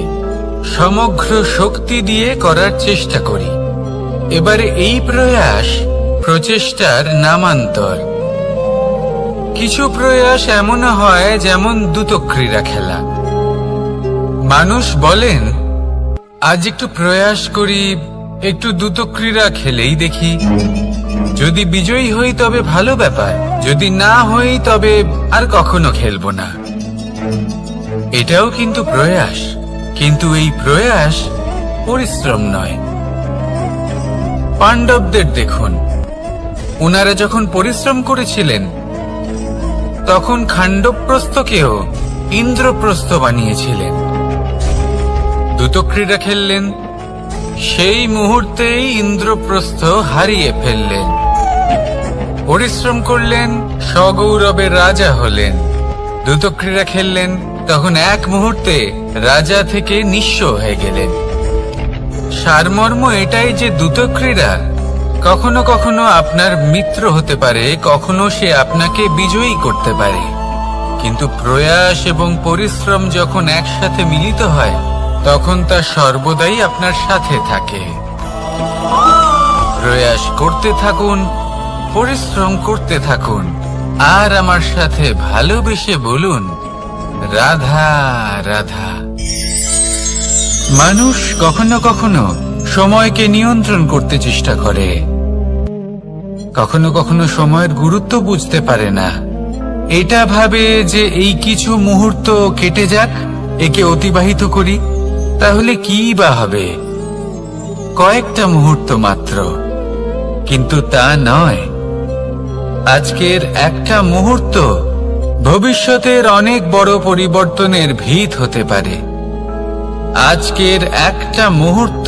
সমগ্র শক্তি দিয়ে করার চেষ্টা করি। এবারে এই প্রয়াস প্রচেষ্টার নামান্তর। কিছু প্রয়াস এমন হয় যেমন দ্রুতক্রীড়া খেলা। মানুষ বলেন, আজ একটু প্রয়াস করি, একটু দ্রুতক্রীড়া খেলেই দেখি, যদি বিজয়ী হই তবে ভালো ব্যাপার, যদি না হই তবে আর কখনো খেলবো না। এটাও কিন্তু প্রয়াস, কিন্তু এই প্রয়াস পরিশ্রম নয়। পাণ্ডবদের দেখুন, ওনারা যখন পরিশ্রম করেছিলেন, তখন খাণ্ডবপ্রস্থকেও ইন্দ্রপ্রস্থ বানিয়েছিলেন। দ্রুতক্রীড়া খেললেন, সেই মুহূর্তেই ইন্দ্রপ্রস্থ হারিয়ে ফেললেন। পরিশ্রম করলেন, সগৌরবের রাজা হলেন। দ্রুতক্রীড়া খেললেন, তখন এক মুহূর্তে রাজা থেকে নিঃস্ব হয়ে গেলেন। সারমর্ম এটাই যে দ্রুতক্রীড়া কখনো কখনো আপনার মিত্র হতে পারে, কখনো সে আপনাকে বিজয়ী করতে পারে, কিন্তু প্রয়াস এবং পরিশ্রম যখন একসাথে মিলিত হয়, তখন তা সর্বদাই আপনার সাথে থাকে। প্রয়াস করতে থাকুন, পরিশ্রম করতে থাকুন, আর আমার সাথে ভালোবেসে বলুন, রাধা রাধা। মানুষ কখনো কখনো সময়কে নিয়ন্ত্রণ করতে চেষ্টা করে, কখনো কখনো সময়ের গুরুত্ব বুঝতে পারে না। এটা ভাবে যে এই কিছু মুহূর্ত কেটে যাক, একে অতিবাহিত করি, তাহলে কি বা হবে, কয়েকটা মুহূর্ত মাত্র। কিন্তু তা নয়। আজকের একটা মুহূর্ত ভবিষ্যতের অনেক বড় পরিবর্তনের ভিত হতে পারে। আজকের একটা মুহূর্ত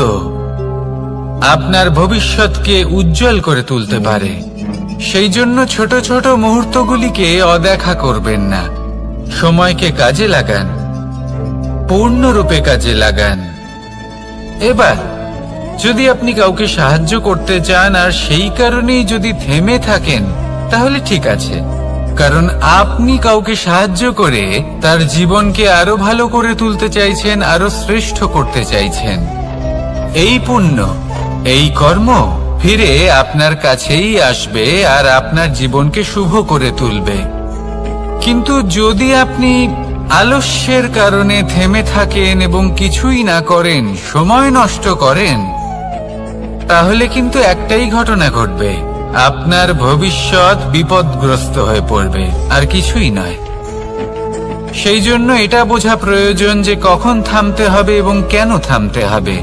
আপনার ভবিষ্যৎকে উজ্জ্বল করে তুলতে পারে। সেই জন্য ছোট ছোট মুহূর্তগুলিকে অদেখা করবেন না। সময়কে কাজে লাগান, পূর্ণরূপে কাজে লাগান। এবার যদি আপনি কাউকে সাহায্য করতে চান আর সেই কারণেই যদি থেমে থাকেন, তাহলে ঠিক আছে, কারণ আপনি কাউকে সাহায্য করে তার জীবনকে আরো ভালো করে তুলতে চাইছেন, আরো শ্রেষ্ঠ করতে চাইছেন। এই পুণ্য, এই কর্ম ফিরে আপনার কাছেই আসবে আর আপনার জীবনকে শুভ করে তুলবে। কিন্তু যদি আপনি আলস্যের কারণে থেমে থাকেন এবং কিছুই না করেন, সময় নষ্ট করেন, তাহলে কিন্তু একটাই ঘটনা ঘটবে, আপনার ভবিষ্যৎ বিপদগ্রস্ত হয়ে পড়বে, আর কিছুই নয়। সেই জন্য এটা বোঝা প্রয়োজন যে কখন থামতে হবে এবং কেন থামতে হবে।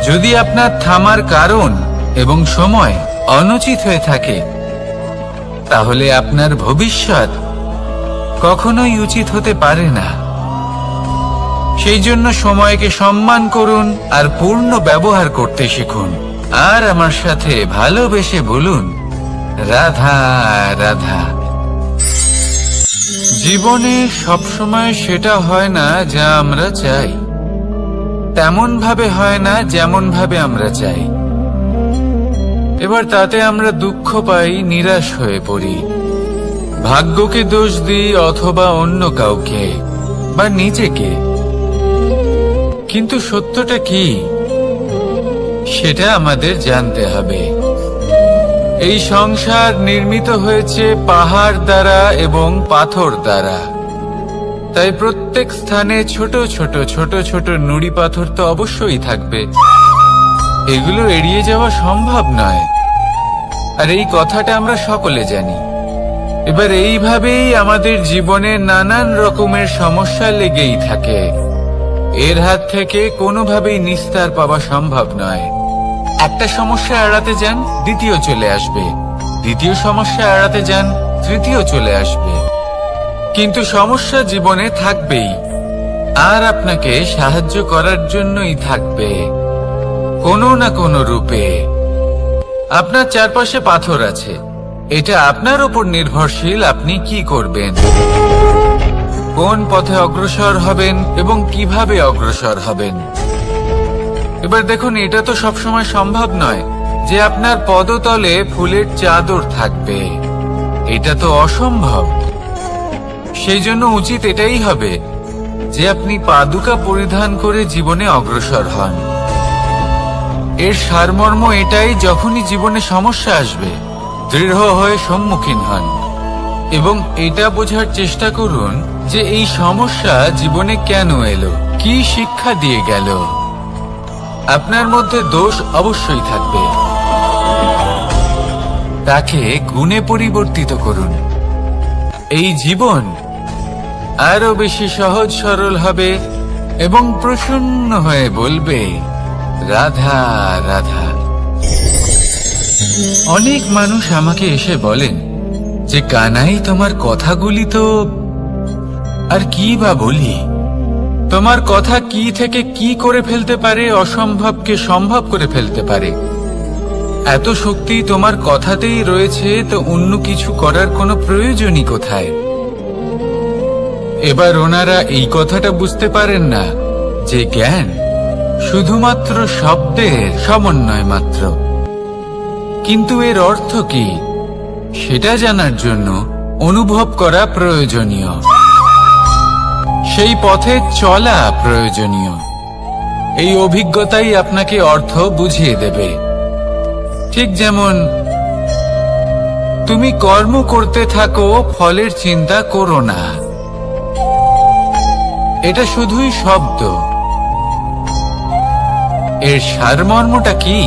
যদি আপনার থামার কারণ এবং সময় অনুচিত হয়ে থাকে, তাহলে আপনার ভবিষ্যৎ কখনোই উচিত হতে পারে না। সেই জন্য সময়কে সম্মান করুন আর পূর্ণ ব্যবহার করতে শিখুন। আর আমার সাথে ভালোবেসে বলুন, রাধা রাধা। জীবনে সবসময় সেটা হয় না যা আমরা চাই, তেমন ভাবে হয় না যেমন ভাবে আমরা চাই। এবার তাতে আমরা দুঃখ পাই, নিরাশ হয়ে পড়ি, ভাগ্যকে দোষ দিই অথবা অন্য কাউকে বা নিজেকে। কিন্তু সত্যটা কি সেটা আমাদের জানতে হবে। এই সংসার নির্মিত হয়েছে পাহাড় দ্বারা এবং পাথর দ্বারা, তাই প্রত্যেক স্থানে ছোট ছোট ছোট ছোট নুড়ি পাথর তো অবশ্যই থাকবে। এগুলো এড়িয়ে যাওয়া সম্ভব নয়, আর এই কথাটা আমরা সকলে জানি। এবার এইভাবেই আমাদের জীবনে নানান রকমের সমস্যা লেগেই থাকে। এর হাত থেকে কোনোভাবেই নিস্তার পাওয়া সম্ভব নয়। একটা সমস্যা এড়াতে যান, দ্বিতীয় চলে আসবে, দ্বিতীয় সমস্যা এড়াতে যান, তৃতীয় চলে আসবে। কিন্তু সমস্যা জীবনে থাকবেই, আর আপনাকে সাহায্য করার জন্যই থাকবে কোনো না কোনো রূপে। আপনার চারপাশে পাথর আছে, এটা আপনার উপর নির্ভরশীল আপনি কি করবেন, কোন পথে অগ্রসর হবেন এবং কিভাবে অগ্রসর হবেন। এবার দেখুন, এটা তো সবসময় সম্ভব নয় যে আপনার পদতলে ফুলের চাদর থাকবে, এটা তো অসম্ভব। সেই জন্য উচিত এটাই হবে যে আপনি পাদুকা পরিধান করে জীবনে অগ্রসর হন। এর সারমর্ম এটাই, যখনই জীবনে সমস্যা আসবে দৃঢ় হয়ে সম্মুখীন হন এবং এটা বোঝার চেষ্টা করুন যে এই সমস্যা জীবনে কেন এলো, কি শিক্ষা দিয়ে গেল। আপনার মধ্যে দোষ অবশ্যই থাকবে, তাকে গুণে পরিবর্তিত করুন। এই জীবন আরো বেশি সহজ সরল হবে এবং প্রসন্ন হয়ে বলবে, রাধা রাধা। অনেক মানুষ আমাকে এসে বলেন যে কানাই, তোমার কথাগুলি তো আর কি বা বলি, তোমার কথা কি থেকে কি করে ফেলতে পারে, অসম্ভবকে সম্ভব করে ফেলতে পারে। এত শক্তি তোমার কথাতেই রয়েছে, তো অন্য কিছু করার কোনো প্রয়োজনই কোথায়? এবার ওনারা এই কথাটা বুঝতে পারেন না যে জ্ঞান শুধুমাত্র শব্দের সমন্বয় মাত্র। কিন্তু এর অর্থ কি সেটা জানার জন্য অনুভব করা প্রয়োজনীয়, সেই পথে চলা প্রয়োজনীয়। এই অভিজ্ঞতাই আপনাকে অর্থ বুঝিয়ে দেবে। ঠিক যেমন তুমি কর্ম করতে থাকো, ফলের চিন্তা করো না, এটা শুধুই শব্দ। এর সারমর্মটা কি,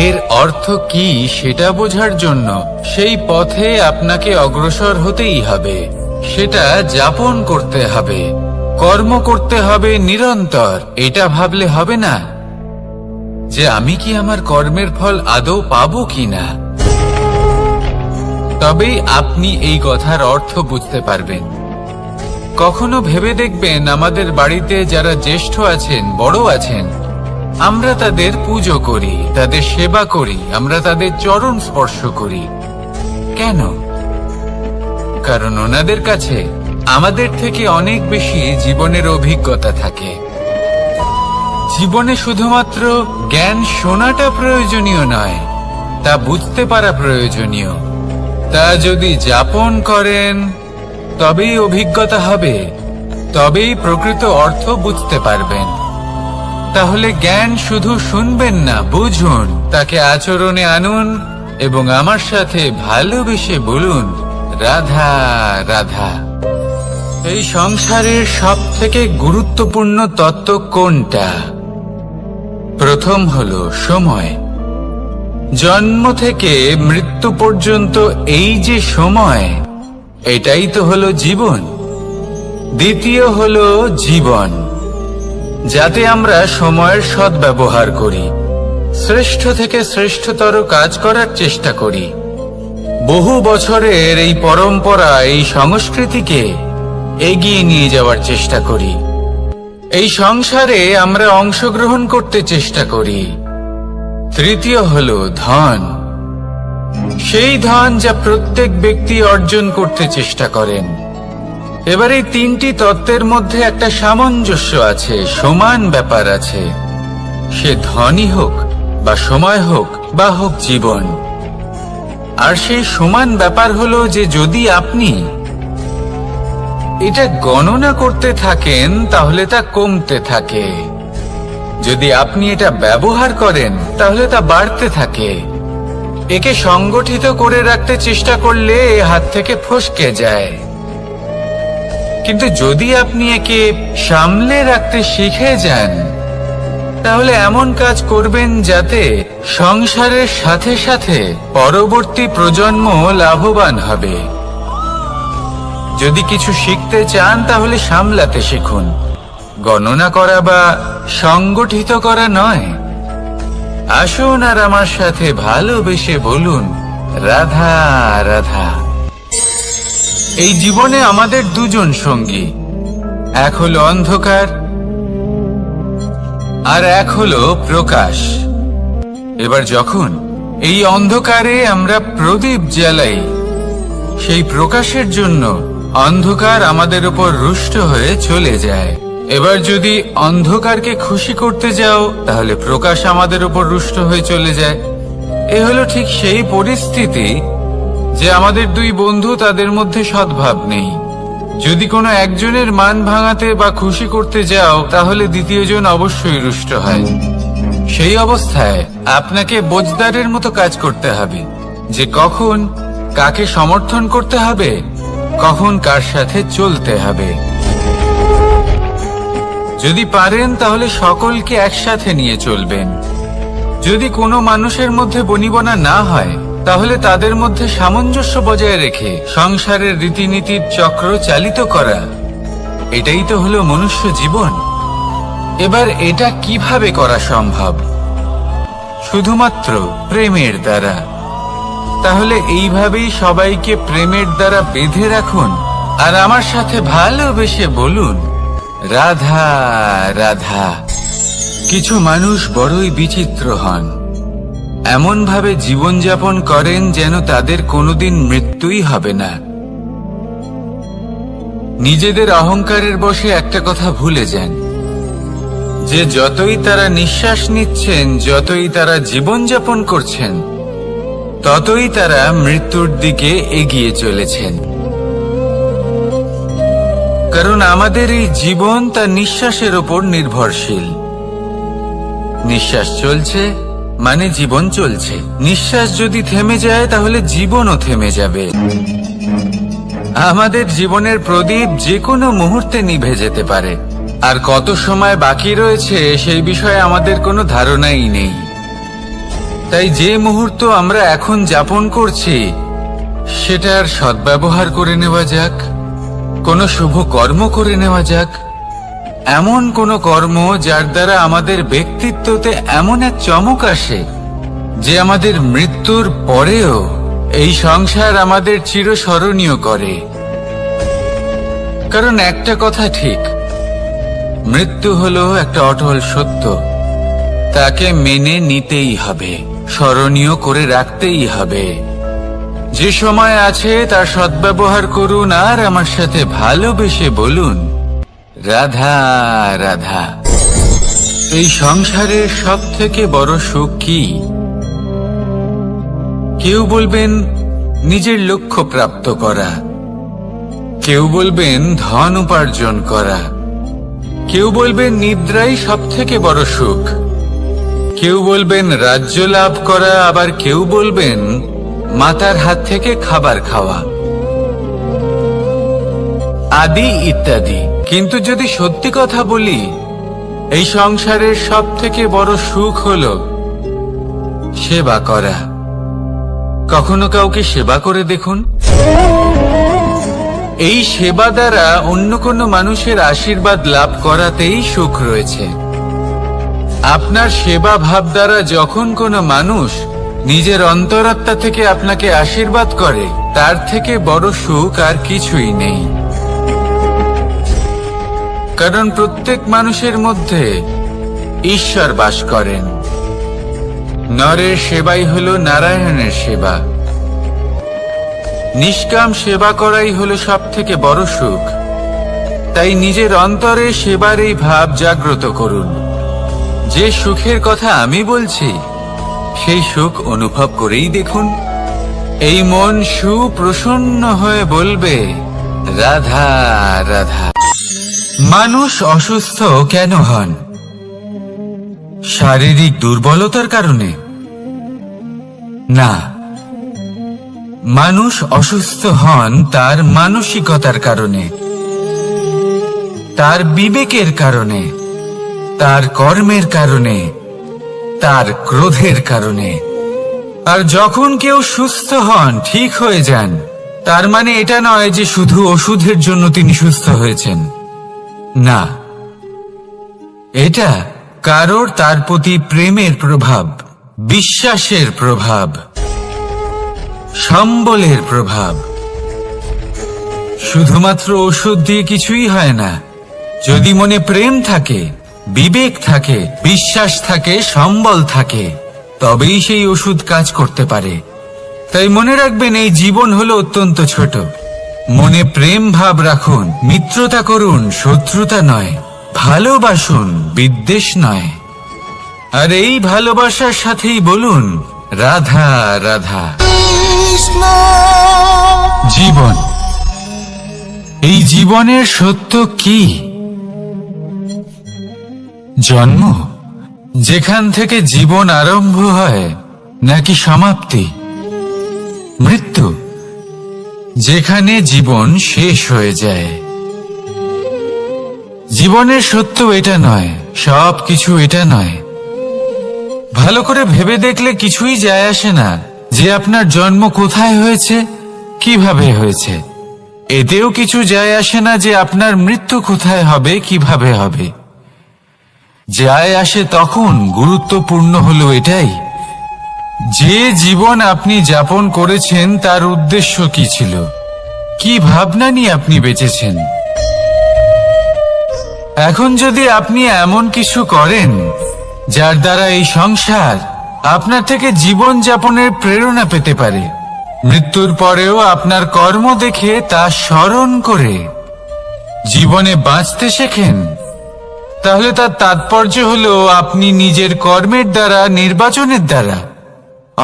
এর অর্থ কি সেটা বোঝার জন্য সেই পথে আপনাকে অগ্রসর হতেই হবে, সেটা যাপন করতে হবে, কর্ম করতে হবে নিরন্তর। এটা ভাবলে হবে না যে আমি কি আমার কর্মের ফল আদৌ পাবো কিনা, তবেই আপনি এই কথার অর্থ বুঝতে পারবেন। কখনো ভেবে দেখবেন, আমাদের বাড়িতে যারা জ্যেষ্ঠ আছেন, বড় আছেন, আমরা তাদের পুজো করি, তাদের সেবা করি, আমরা তাদের চরণ স্পর্শ করি। কেন? কারণ ওনাদের কাছে আমাদের থেকে অনেক বেশি জীবনের অভিজ্ঞতা থাকে। জীবনে শুধুমাত্র জ্ঞান শোনাটা প্রয়োজনীয় নয়, তা বুঝতে পারা প্রয়োজনীয়। তা যদি যাপন করেন তবেই অভিজ্ঞতা হবে, তবেই প্রকৃত অর্থ বুঝতে পারবেন। তাহলে জ্ঞান শুধু শুনবেন না, বুঝুন, তাকে আচরণে আনুন এবং আমার সাথে ভালোবেসে বলুন, রাধা রাধা। এই সংসারের সবথেকে গুরুত্বপূর্ণ তত্ত্ব কোনটা? প্রথম হলো সময়। জন্ম থেকে মৃত্যু পর্যন্ত এই যে সময়, এটাই তো হলো জীবন। দ্বিতীয় হলো জীবন, যাতে আমরা সময়ের সদ্ব্যবহার করি, শ্রেষ্ঠ থেকে শ্রেষ্ঠতর কাজ করার চেষ্টা করি। বহু বছরের এই পরম্পরা, এই সংস্কৃতিকে এগিয়ে নিয়ে যাওয়ার চেষ্টা করি। এই সংসারে আমরা অংশগ্রহণ করতে চেষ্টা করি। তৃতীয় হলো ধন, সেই ধন যা প্রত্যেক ব্যক্তি অর্জন করতে চেষ্টা করেন। এবার এই তিনটি তত্ত্বের মধ্যে একটা সামঞ্জস্য আছে, সমান ব্যাপার আছে। সে ধনই হোক বা সময় হোক বা হোক জীবন। আর সেই সমান ব্যাপার হলো যে যদি আপনি এটা গণনা করতে থাকেন তাহলে তা কমতে থাকে, যদি আপনি এটা ব্যবহার করেন তাহলে তা বাড়তে থাকে। একে সংগঠিত করে রাখতে চেষ্টা করলে এ হাত থেকে ফসকে যায়, কিন্তু যদি আপনি একে সামলে রাখতে শিখে যান তাহলে এমন কাজ করবেন যাতে সংসারের সাথে সাথে পরবর্তী প্রজন্ম লাভবান হবে। যদি কিছু শিখতে চান তাহলে সামলাতে শিখুন, গণনা করা বা সংগঠিত করা নয়। আসুন আর আমার সাথে ভালোবেসে বলুন, রাধা রাধা। এই জীবনে আমাদের দুজন সঙ্গী, এক হলো অন্ধকার আর এক হলো প্রকাশ। এবার যখন এই অন্ধকারে আমরা প্রদীপ জ্বালাই, সেই প্রকাশের জন্য অন্ধকার আমাদের উপর রুষ্ট হয়ে চলে যায়। এবার যদি অন্ধকারকে খুশি করতে যাও তাহলে প্রকাশ আমাদের উপর রুষ্ট হয়ে চলে যায়। এ হলো ঠিক সেই পরিস্থিতি যে আমাদের দুই বন্ধু, তাদের মধ্যে সদ্ভাব নেই। যদি কোনো একজনের মান ভাঙাতে বা খুশি করতে যাও তাহলে দ্বিতীয়জন অবশ্যই রুষ্ট হয়। সেই অবস্থায় আপনাকে বোঝদারের মতো কাজ করতে হবে যে কখন কাকে সমর্থন করতে হবে, কখন কার সাথে চলতে হবে। যদি পারেন তাহলে সকলকে একসাথে নিয়ে চলবেন। যদি কোনো মানুষের মধ্যে বনিবনা না হয় তাহলে তাদের মধ্যে সামঞ্জস্য বজায় রেখে সংসারের রীতিনীতির চক্র চালিত করা, এটাই তো হলো মনুষ্য জীবন। এবার এটা কিভাবে করা সম্ভব? শুধুমাত্র প্রেমের দ্বারা। তাহলে এইভাবেই সবাইকে প্রেমের দ্বারা বেঁধে রাখুন আর আমার সাথে ভালোবেসে বলুন, রাধা রাধা। কিছু মানুষ বড়ই বিচিত্র হন, এমন ভাবে জীবনযাপন করেন যেন তাদের কোনোদিন মৃত্যুই হবে না। নিজেদের অহংকারের বশে একটা কথা ভুলে যান যে যতই তারা নিঃশ্বাস নিচ্ছেন, যতই তারা জীবনযাপন করছেন, ততই তারা মৃত্যুর দিকে এগিয়ে চলেছেন। কারণ আমাদের এই জীবন তার নিঃশ্বাসের উপর নির্ভরশীল। নিঃশ্বাস চলছে মানে জীবন চলছে। নিঃশ্বাস যদি থেমে যায় তাহলে জীবনও থেমে যাবে। আমাদের জীবনের প্রদীপ যে কোনো মুহূর্তে নিভে যেতে পারে, আর কত সময় বাকি রয়েছে সেই বিষয়ে আমাদের কোনো ধারণাই নেই। তাই যে মুহূর্ত আমরা এখন যাপন করছি সেটার সদ্ব্যবহার করে নেওয়া যাক, কোনো শুভ কর্ম করে নেওয়া যাক, এমন কোনো কর্ম যার দ্বারা আমাদের ব্যক্তিত্বতে এমন এক চমক আসে যে আমাদের মৃত্যুর পরেও এই সংসার আমাদের চিরস্মরণীয় করে। কারণ একটা কথা ঠিক, মৃত্যু হলো একটা অটল সত্য, তাকে মেনে নিতেই হবে, স্মরণীয় করে রাখতেই হবে। যে সময় আছে তার সদ্ব্যবহার করুন আর আমার সাথে ভালোবেসে বলুন, রাধা রাধা। এই সংসারের সব থেকে বড় সুখ কি? কেউ বলবেন নিজের লক্ষ্য প্রাপ্ত করা, কেউ বলবেন ধন উপার্জন করা, কেউ বলবেন নিদ্রাই সব থেকে বড় সুখ, কেউ বলবেন রাজ্য লাভ করা, আবার কেউ বলবেন মাতার হাত থেকে খাবার খাওয়া, আদি ইত্যাদি। কিন্তু যদি সত্যি কথা বলি, এই সংসারের সব থেকে বড় সুখ হলো সেবা করা। কখনো কাউকে সেবা করে দেখুন। এই সেবা দ্বারা অন্য কোনো মানুষের আশীর্বাদ লাভ করাতেই সুখ রয়েছে। আপনার সেবা ভাব দ্বারা যখন কোনো মানুষ নিজের অন্তরাত্মা থেকে আপনাকে আশীর্বাদ করে, তার থেকে বড় সুখ আর কিছুই নেই। কারণ প্রত্যেক মানুষের মধ্যে ঈশ্বর বাস করেন। নরের সেবাই হলো নারায়ণের সেবা। নিষ্কাম সেবা করাই হলো সব থেকে বড় সুখ। তাই নিজের অন্তরে সেবার এই ভাব জাগ্রত করুন। যে সুখের কথা আমি বলছি, সেই সুখ অনুভব করেই দেখুন। এই মন সুপ্রসন্ন হয়ে বলবে, রাধা রাধা। মানুষ অসুস্থ কেন হন? শারীরিক দুর্বলতার কারণে? না, মানুষ অসুস্থ হন তার মানসিকতার কারণে, তার বিবেকের কারণে, তার কর্মের কারণে, তার ক্রোধের কারণে। আর যখন কেউ সুস্থ হন, ঠিক হয়ে যান, তার মানে এটা নয় যে শুধু ওষুধের জন্য তিনি সুস্থ হয়েছেন। না, এটা কারোর তার প্রতি প্রেমের প্রভাব, বিশ্বাসের প্রভাব, সম্বলের প্রভাব। শুধুমাত্র ওষুধ দিয়ে কিছুই হয় না। যদি মনে প্রেম থাকে, বিবেক থাকে, বিশ্বাস থাকে, সম্বল থাকে, তবেই সেই ওষুধ কাজ করতে পারে। তাই মনে রাখবেন, এই জীবন হলো অত্যন্ত ছোট। মনে প্রেম ভাব রাখুন, মিত্রতা করুন, শত্রুতা নয়। ভালোবাসুন, বিদ্বেষ নয়। আর এই ভালোবাসার সাথেই বলুন, রাধা রাধা। জীবন, এই জীবনের সত্য কি? জন্ম, যেখান থেকে জীবন আরম্ভ হয়, নাকি সমাপ্তি? মৃত্যু, যেখানে জীবন শেষ হয়ে যায়। জীবনের সত্য এটা নয়, সব কিছু এটা নয়। ভালো করে ভেবে দেখলে কিছুই যায় আসে না যে আপনার জন্ম কোথায় হয়েছে, কিভাবে হয়েছে। এতেও কিছু যায় আসে না যে আপনার মৃত্যু কোথায় হবে, কিভাবে হবে। যায় আসে তখন, গুরুত্বপূর্ণ হলো এটাই যে জীবন আপনি যাপন করেছেন তার উদ্দেশ্য কি ছিল, কি ভাবনা নিয়ে আপনি বেঁচেছেন। এখন যদি আপনি এমন কিছু করেন যার দ্বারা এই সংসার আপনার থেকে জীবন যাপনের প্রেরণা পেতে পারে, মৃত্যুর পরেও আপনার কর্ম দেখে তা স্মরণ করে জীবনে বাঁচতে শেখেন, তাহলে তার তাৎপর্য হলো আপনি নিজের কর্মের দ্বারা, নির্বাচনের দ্বারা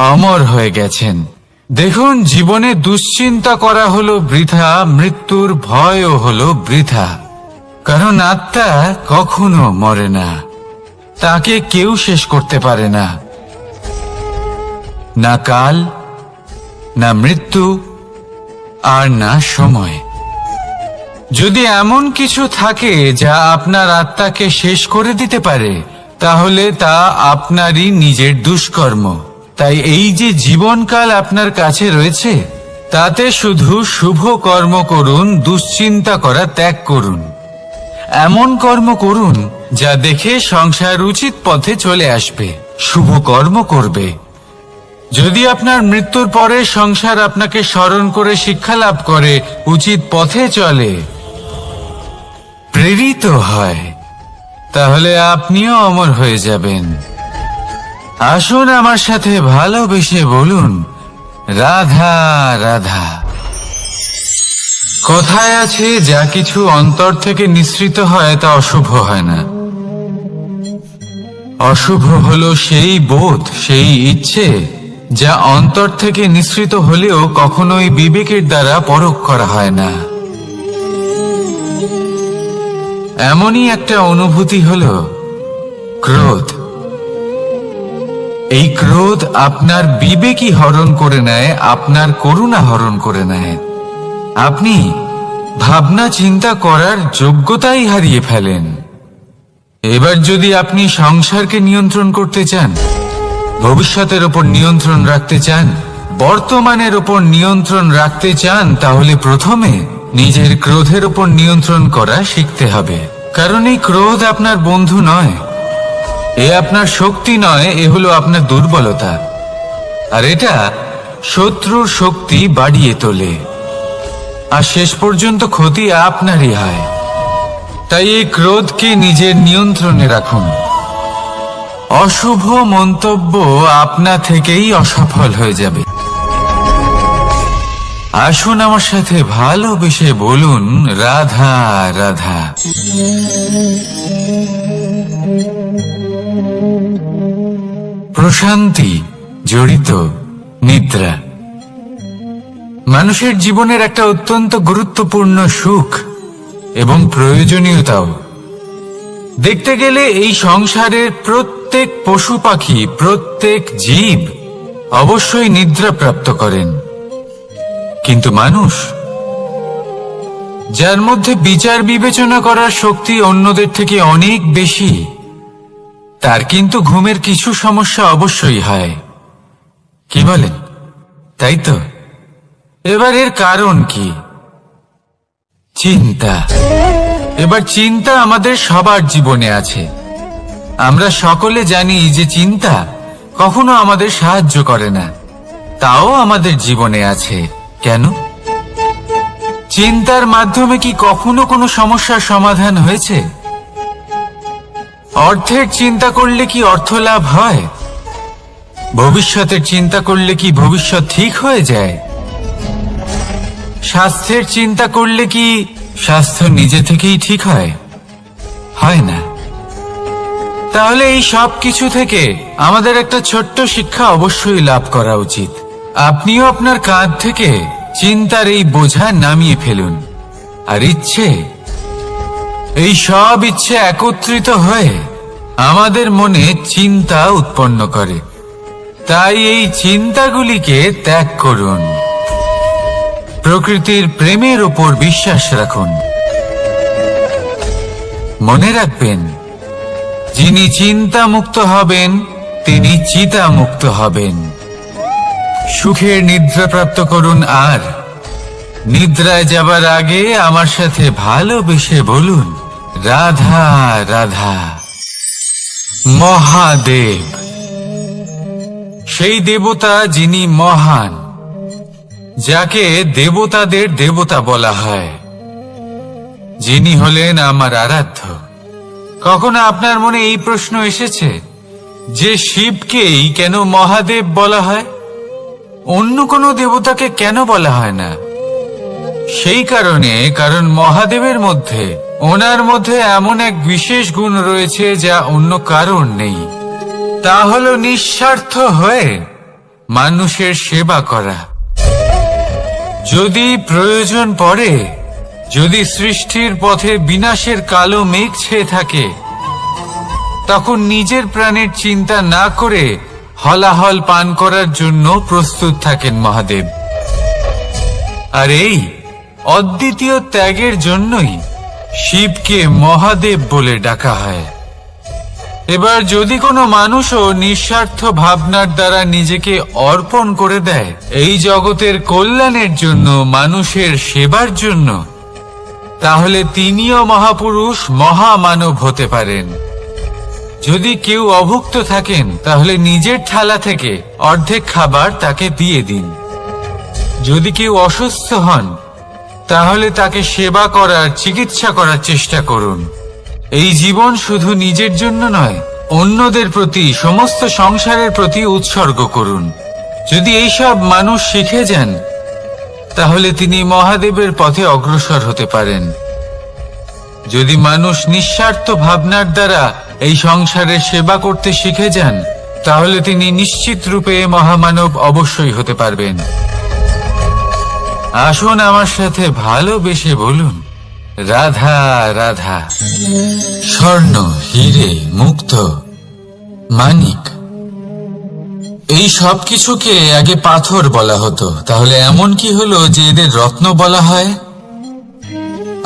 অমর হয়ে গেছেন। দেখুন, জীবনে দুশ্চিন্তা করা হলো বৃথা, মৃত্যুর ভয়ও হলো বৃথা। কারণ আত্মা কখনো মরে না, তাকে কেউ শেষ করতে পারে না। না কাল, না মৃত্যু, আর না সময়। যদি এমন কিছু থাকে যা আপনার আত্মাকে শেষ করে দিতে পারে, তাহলে তা আপনারই নিজের দুষ্কর্ম। তাই এই যে জীবনকাল আপনার কাছে রয়েছে, তাতে শুধু শুভ কর্ম করুন, দুশ্চিন্তা করা ত্যাগ করুন। এমন কর্ম করুন যা দেখে সংসার উচিত পথে চলে আসবে, শুভ কর্ম করবে। যদি আপনার মৃত্যুর পরে সংসার আপনাকে স্মরণ করে শিক্ষা লাভ করে, উচিত পথে চলে, প্রেরিত হয়, তাহলে আপনিও অমর হয়ে যাবেন। আসুন আমার সাথে ভালোবেসে বলুন, রাধা রাধা। কথায় আছে, যা কিছু অন্তর থেকে নিঃসৃত হয় তা অশুভ হয় না। অশুভ হলো সেই বোধ, সেই ইচ্ছে যা অন্তর থেকে নিঃসৃত হলেও কখনোই বিবেকের দ্বারা পরখ করা হয় না। এমনই একটা অনুভূতি হলো ক্রোধ। এই ক্রোধ আপনার বিবেকই হরণ করে নেয়, আপনার করুণা হরণ করে নেয়। আপনি ভাবনা চিন্তা করার যোগ্যতাই হারিয়ে ফেলেন। এবার যদি আপনি সংসারকে নিয়ন্ত্রণ করতে চান, ভবিষ্যতের ওপর নিয়ন্ত্রণ রাখতে চান, বর্তমানের ওপর নিয়ন্ত্রণ রাখতে চান, তাহলে প্রথমে নিজের ক্রোধের উপর নিয়ন্ত্রণ করা শিখতে হবে, কারণ এই ক্রোধ আপনার বন্ধু নয়, এ আপনার শক্তি নয়, এ হলো আপনার দুর্বলতা, আর এটা শত্রুর শক্তি বাড়িয়ে তোলে, আর শেষ পর্যন্ত ক্ষতি আপনারই হয়। তাই এই ক্রোধকে নিজের নিয়ন্ত্রণে রাখুন। অশুভ মন্তব্য আপনা থেকেই অসফল হয়ে যাবে। আসুন আমার সাথে ভালোবেসে বলুন, রাধা রাধা। প্রশান্তি জড়িত নিদ্রা মানুষের জীবনের একটা অত্যন্ত গুরুত্বপূর্ণ সুখ এবং প্রয়োজনীয়তাও। দেখতে গেলে এই সংসারের প্রত্যেক পশু পাখি, প্রত্যেক জীব অবশ্যই নিদ্রা প্রাপ্ত করেন, কিন্তু মানুষ, যার মধ্যে বিচার বিবেচনা করার শক্তি অন্যদের থেকে অনেক বেশি, তার কিন্তু ঘুমের কিছু সমস্যা অবশ্যই হয়। কি বলেন? তাই তো। এবার এর কারণ কি? চিন্তা। এবার চিন্তা আমাদের সবার জীবনে আছে। আমরা সকলে জানি যে চিন্তা কখনো আমাদের সাহায্য করে না, তাও আমাদের জীবনে আছে। কেন? চিন্তার মাধ্যমে কি কখনো কোনো সমস্যার সমাধান হয়েছে? অর্থের চিন্তা করলে কি অর্থ লাভ হয়? ভবিষ্যতের চিন্তা করলে কি ভবিষ্যৎ ঠিক হয়ে যায়? স্বাস্থ্যের চিন্তা করলে কি স্বাস্থ্য নিজে থেকেই ঠিক হয়? হয় না। তাহলে এই সব কিছু থেকে আমাদের একটা ছোট্ট শিক্ষা অবশ্যই লাভ করা উচিত। আপনিও আপনার কাঁধ থেকে চিন্তার এই বোঝা নামিয়ে ফেলুন। আর এই সব ইচ্ছে একত্রিত হয়ে আমাদের মনে চিন্তা উৎপন্ন করে। তাই এই চিন্তাগুলিকে ত্যাগ করুন। প্রকৃতির প্রেমের উপর বিশ্বাস রাখুন। মনে রাখবেন, যিনি চিন্তা মুক্ত হবেন তিনি চিতা মুক্ত হবেন। সুখের নিদ্রা প্রাপ্ত করুন, আর নিদ্রায় যাবার আগে আমার সাথে ভালোবেসে বলুন, রাধা রাধা। মহাদেব, সেই দেবতা যিনি মহান, যাকে দেবতাদের দেবতা বলা হয়, যিনি হলেন আমার আরাধ্য। কখনো আপনার মনে এই প্রশ্ন এসেছে যে শিবকেই কেন মহাদেব বলা হয়, অন্য কোনো দেবতাকে কেন বলা হয় না? সেই কারণ মহাদেবের মধ্যে, ওনার মধ্যে এমন এক বিশেষ গুণ রয়েছে যা অন্য কারণ নেই। তা হলো নিঃস্বার্থ হয়ে মানুষের সেবা করা। যদি প্রয়োজন পড়ে, যদি সৃষ্টির পথে বিনাশের কালো মেঘ ছেয়ে থাকে, তখন নিজের প্রাণের চিন্তা না করে হলাহল পান করার জন্য প্রস্তুত থাকেন মহাদেব। আর এই অদ্বিতীয় ত্যাগের জন্যই শিবকে মহাদেব বলে ডাকা হয়। এবার যদি কোনো মানুষও নিঃস্বার্থ ভাবনার দ্বারা নিজেকে অর্পণ করে দেয় এই জগতের কল্যাণের জন্য, মানুষের সেবার জন্য, তাহলে তিনিও মহাপুরুষ, মহামানব হতে পারেন। যদি কেউ অভুক্ত থাকেন, তাহলে নিজের থালা থেকে অর্ধেক খাবার তাকে দিয়ে দিন। যদি কেউ অসুস্থ হন, তাহলে তাকে সেবা করার, চিকিৎসা করার চেষ্টা করুন। এই জীবন শুধু নিজের জন্য নয়, অন্যদের প্রতি, সমস্ত সংসারের প্রতি উৎসর্গ করুন। যদি এইসব মানুষ শিখে যান, তাহলে তিনি মহাদেবের পথে অগ্রসর হতে পারেন। যদি মানুষ নিঃস্বার্থ ভাবনার দ্বারা এই সংসারের সেবা করতে শিখে যান, তাহলে তিনি নিশ্চিত রূপে মহামানব অবশ্যই হতে পারবেন। আসুন আমার সাথে ভালোবেসে বলুন, রাধা রাধা। স্বর্ণ, হীরে, মুক্ত, মানিক, এই সব কিছুকে আগে পাথর বলা হতো। তাহলে এমন কি হলো যে এদের রত্ন বলা হয়?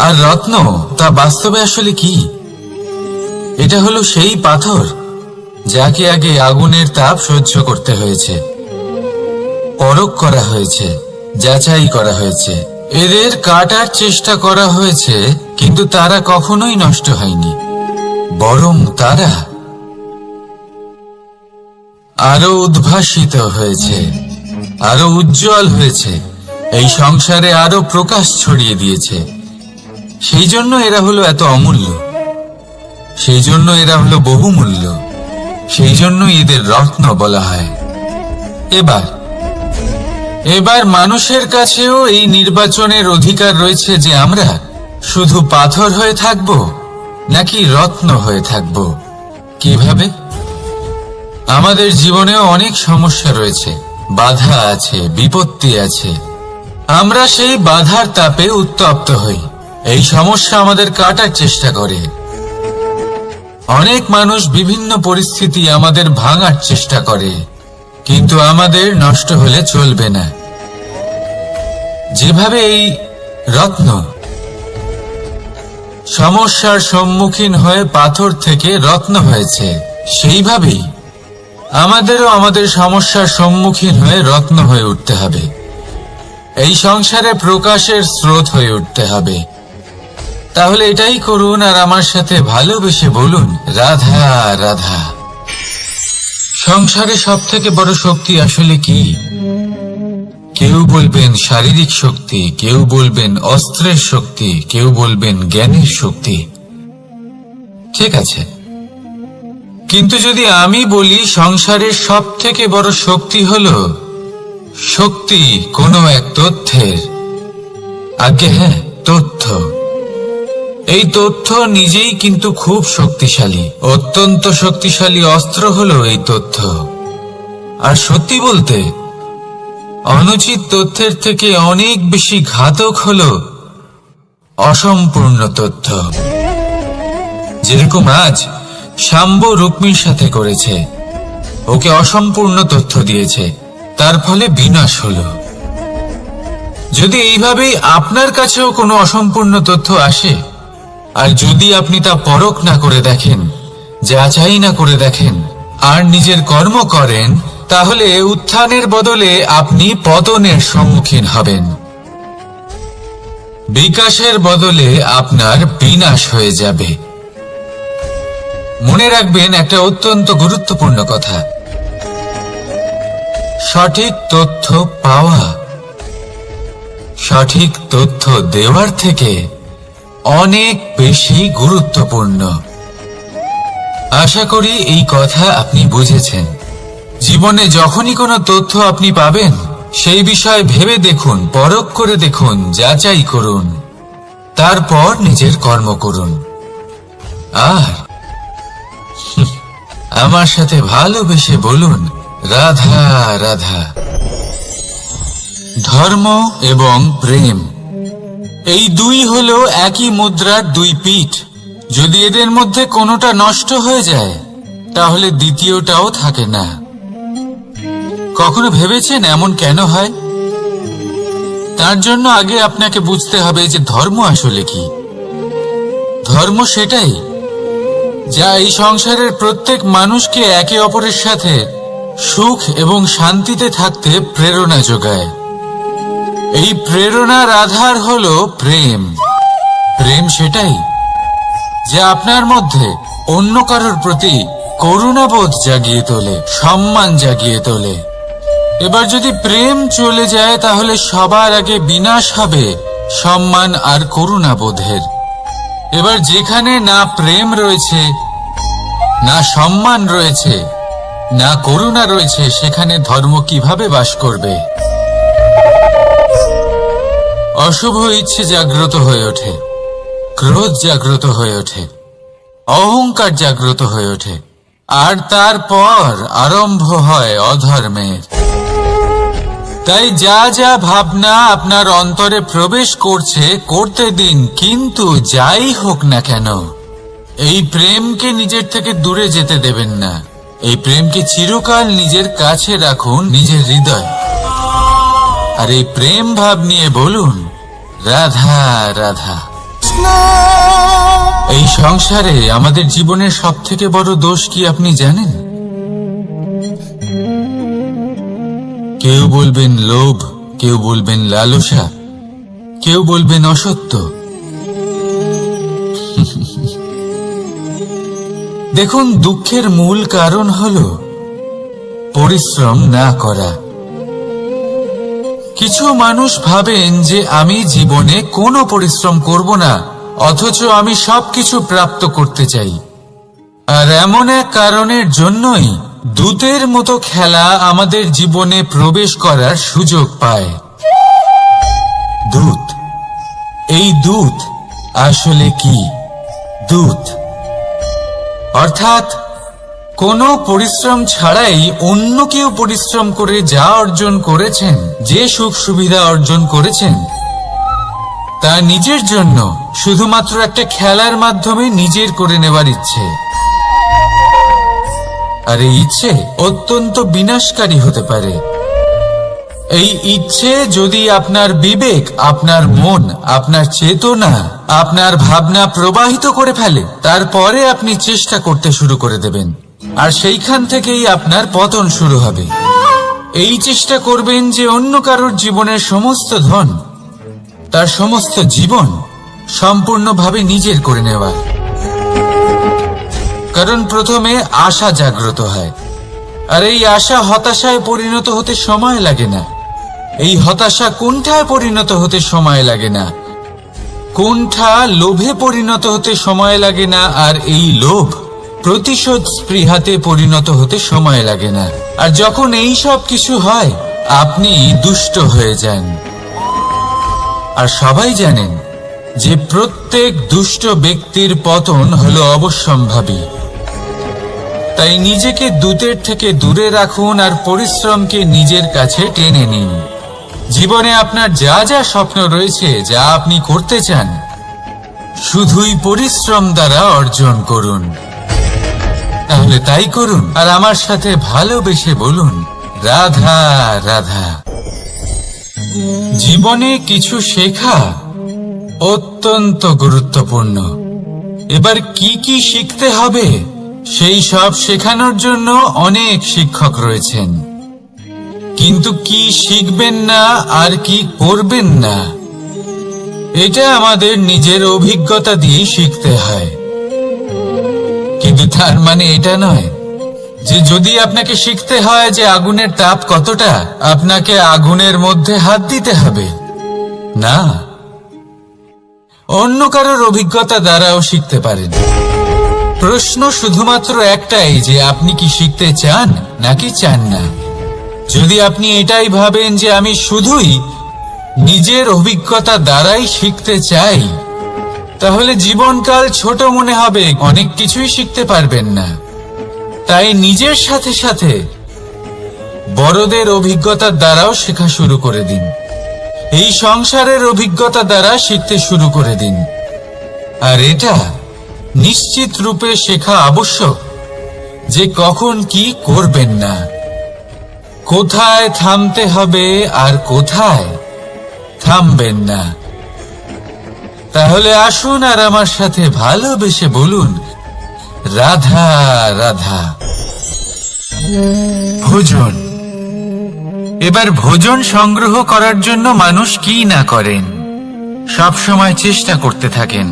আর রত্ন তা বাস্তবে আসলে কি? এটা হলো সেই পাথর যাকে আগে আগুনের তাপ সহ্য করতে হয়েছে, পরখ করা হয়েছে, যাচাই করা হয়েছে, এদের কাটার চেষ্টা করা হয়েছে, কিন্তু তারা কখনোই নষ্ট হয়নি, বরং তারা আরো উদ্ভাসিত হয়েছে, আরো উজ্জ্বল হয়েছে, এই সংসারে আরো প্রকাশ ছড়িয়ে দিয়েছে। সেই জন্য এরা হলো এত অমূল্য, সেই জন্য এরা হলো বহুমূল্য, সেই জন্য এদের রত্ন বলা হয়। এবার মানুষের কাছেও এই নির্বাচনের অধিকার রয়েছে যে আমরা শুধু পাথর হয়ে থাকব নাকি রত্ন হয়ে থাকব। কিভাবে? আমাদের জীবনেও অনেক সমস্যা রয়েছে, বাধা আছে, বিপত্তি আছে। আমরা সেই বাধার তাপে উত্তপ্ত হই, এই সমস্যা আমাদের কাটার চেষ্টা করে। অনেক মানুষ বিভিন্ন পরিস্থিতি আমাদের ভাঙার চেষ্টা করে, কিন্তু আমাদের নষ্ট হলে চলবে না। যেভাবে এই রত্ন সমস্যার সম্মুখীন হয়ে পাথর থেকে রত্ন হয়েছে, সেইভাবেই আমাদেরও আমাদের সমস্যার সম্মুখীন হয়ে রত্ন হয়ে উঠতে হবে। এই সংসারে প্রকাশের স্রোত হয়ে উঠতে হবে। তাহলে এটাই করুন আর আমার সাথে ভালোবেসে বলুন, রাধা রাধা। সংসারে সব থেকে বড় শক্তি আসলে কি? কেউ বলবেন শারীরিক শক্তি, কেউ বলবেন অস্ত্রের শক্তি, কেউ বলবেন জ্ঞানের শক্তি। ঠিক আছে, কিন্তু যদি আমি বলি সংসারের সব থেকে বড় শক্তি হলো শক্তি কোনো এক তথ্যের, আগে হ্যাঁ, তথ্য। এই তথ্য নিজেই কিন্তু খুব শক্তিশালী, অত্যন্ত শক্তিশালী অস্ত্র হলো এই তথ্য। আর সত্যি বলতে অনুচিত তথ্যের থেকে অনেক বেশি ঘাতক হলো অসম্পূর্ণ তথ্য। যেরকম আজ শাম্ব রুক্মির সাথে করেছে, ওকে অসম্পূর্ণ তথ্য দিয়েছে, তার ফলে বিনাশ হলো। যদি এইভাবেই আপনার কাছেও কোনো অসম্পূর্ণ তথ্য আসে, আর যদি আপনি তা পরখ না করে দেখেন, যাচাই না করে দেখেন, আর নিজের কর্ম করেন, তাহলে উত্থানের বদলে আপনি পতনের সম্মুখীন হবেন। বিকাশের বদলে আপনার বিনাশ হয়ে যাবে। মনে রাখবেন একটা অত্যন্ত গুরুত্বপূর্ণ কথা, সঠিক তথ্য পাওয়া সঠিক তথ্য দেওয়ার থেকে অনেক বেশি গুরুত্বপূর্ণ। আশা করি এই কথা আপনি বুঝেছেন। জীবনে যখনই কোনো তথ্য আপনি পাবেন, সেই বিষয়ে ভেবে দেখুন, পরখ করে দেখুন, যাচাই করুন, তারপর নিজের কর্ম করুন। আর আমার সাথে ভালোবেসে বলুন, রাধা রাধা। ধর্ম এবং প্রেম, এই দুই হলো একই মুদ্রার দুই পিঠ। যদি এদের মধ্যে কোনোটা নষ্ট হয়ে যায়, তাহলে দ্বিতীয়টাও থাকে না। কখনো ভেবেছেন এমন কেন হয়? তার জন্য আগে আপনাকে বুঝতে হবে যে ধর্ম আসলে কি। ধর্ম সেটাই যা এই সংসারের প্রত্যেক মানুষকে একে অপরের সাথে সুখ এবং শান্তিতে থাকতে প্রেরণা যোগায়। এই প্রেরণার আধার হলো প্রেম। প্রেম সেটাই যা আপনার মধ্যে অন্য কারোর প্রতি করুণাবোধ জাগিয়ে তোলে, সম্মান জাগিয়ে তোলে। এবার যদি প্রেম চলে যায়, তাহলে সবার আগে বিনাশ হবে সম্মান আর করুণাবোধের। এবার যেখানে না প্রেম রয়েছে, না সম্মান রয়েছে, না করুণা রয়েছে, সেখানে ধর্ম কিভাবে বাস করবে? অশুভ ইচ্ছে জাগ্রত হয়ে ওঠে, ক্রোধ জাগ্রত হয়ে ওঠে, অহংকার জাগ্রত হয়ে ওঠে, আর তারপর আরম্ভ হয় অধর্মের। তাই যা যা ভাবনা আপনার অন্তরে প্রবেশ করছে, করতে দিন, কিন্তু যাই হোক না কেন, এই প্রেমকে নিজের থেকে দূরে যেতে দেবেন না। এই প্রেমকে চিরকাল নিজের কাছে রাখুন, নিজের হৃদয়। আর এই প্রেম ভাব নিয়ে বলুন, রাধা রাধা। এই সংসারে আমাদের জীবনের সব থেকে বড় দোষ কি আপনি জানেন? কেউ বলবেন লোভ, কেউ বলবেন লালসা, কেউ বলবেন অসত্য। দেখুন, দুঃখের মূল কারণ হলো পরিশ্রম না করা। কিছু মানুষ ভাবেন যে আমি জীবনে কোনো পরিশ্রম করব না, অথচ আমি সবকিছু প্রাপ্ত করতে চাই। আর এমন এক কারণের জন্যই দূতের মতো খেলা আমাদের জীবনে প্রবেশ করার সুযোগ পায়। দূত, এই দূত আসলে কি? দূত অর্থাৎ কোনো পরিশ্রম ছাড়াই অন্য কেউ পরিশ্রম করে যা অর্জন করেছেন, যে সুখ সুবিধা অর্জন করেছেন, তা নিজের জন্য শুধুমাত্র একটা খেলার মাধ্যমে নিজের করে নেবার ইচ্ছে। আর এই ইচ্ছে অত্যন্ত বিনাশকারী হতে পারে। এই ইচ্ছে যদি আপনার বিবেক, আপনার মন, আপনার চেতনা, আপনার ভাবনা প্রবাহিত করে ফেলে, তারপরে আপনি চেষ্টা করতে শুরু করে দেবেন, আর সেইখান থেকেই আপনার পতন শুরু হবে। এই চেষ্টা করবেন যে অন্য কারোর জীবনের সমস্ত ধন, তার সমস্ত জীবন সম্পূর্ণভাবে নিজের করে নেওয়া। কারণ প্রথমে আশা জাগ্রত হয়, আর এই আশা হতাশায় পরিণত হতে সময় লাগে না। এই হতাশা কুণ্ঠায় পরিণত হতে সময় লাগে না, কুণ্ঠা লোভে পরিণত হতে সময় লাগে না, আর এই লোভ প্রতিশোধ স্পৃহাতে পরিণত হতে সময় লাগে না। আর যখন এই সব কিছু হয়, আপনি দুষ্ট হয়ে যান। আর সবাই জানেন যে প্রত্যেক দুষ্ট ব্যক্তির পতন হলো অবশ্যম্ভাবী। তাই নিজেকে দূতের থেকে দূরে রাখুন আর পরিশ্রমকে নিজের কাছে টেনে নিন। জীবনে আপনার যা যা স্বপ্ন রয়েছে, যা আপনি করতে চান, শুধুই পরিশ্রম দ্বারা অর্জন করুন। তাহলে তাই করুন, আর আমার সাথে ভালোবেসে বলুন, রাধা রাধা। জীবনে কিছু শেখা অত্যন্ত গুরুত্বপূর্ণ। এবার কি কি শিখতে হবে, সেই সব শেখানোর জন্য অনেক শিক্ষক রয়েছেন। কিন্তু কি শিখবেন না আর কি করবেন না, এটা আমাদের নিজের অভিজ্ঞতা দিয়ে শিখতে হয়। কিন্তু তার মানে এটা নয় যে যদি আপনাকে শিখতে হয় যে আগুনের তাপ কতটা, আপনাকে আগুনের মধ্যে হাত দিতে হবে। না, অন্য কারোর অভিজ্ঞতা দ্বারাও শিখতে পারেন। প্রশ্ন শুধুমাত্র একটাই যে আপনি কি শিখতে চান নাকি চান না। যদি আপনি এটাই ভাবেন যে আমি শুধুই নিজের অভিজ্ঞতা দ্বারাই শিখতে চাই, তাহলে জীবনকাল ছোট মনে হবে, অনেক কিছুই শিখতে পারবেন না। তাই নিজের সাথে সাথে বড়দের অভিজ্ঞতার দ্বারাও শেখা শুরু করে দিন। এই সংসারের অভিজ্ঞতা দ্বারা শিখতে শুরু করে দিন। আর এটা নিশ্চিত রূপে শেখা আবশ্যক যে কখন কি করবেন না, কোথায় থামতে হবে আর কোথায় থামবেন না। তাহলে আসুন আর আমার সাথে ভালোবেসে বলুন, রাধা রাধা। ভোজন। এবার ভোজন সংগ্রহ করার জন্য মানুষ কি না করেন, সব সময় চেষ্টা করতে থাকেন।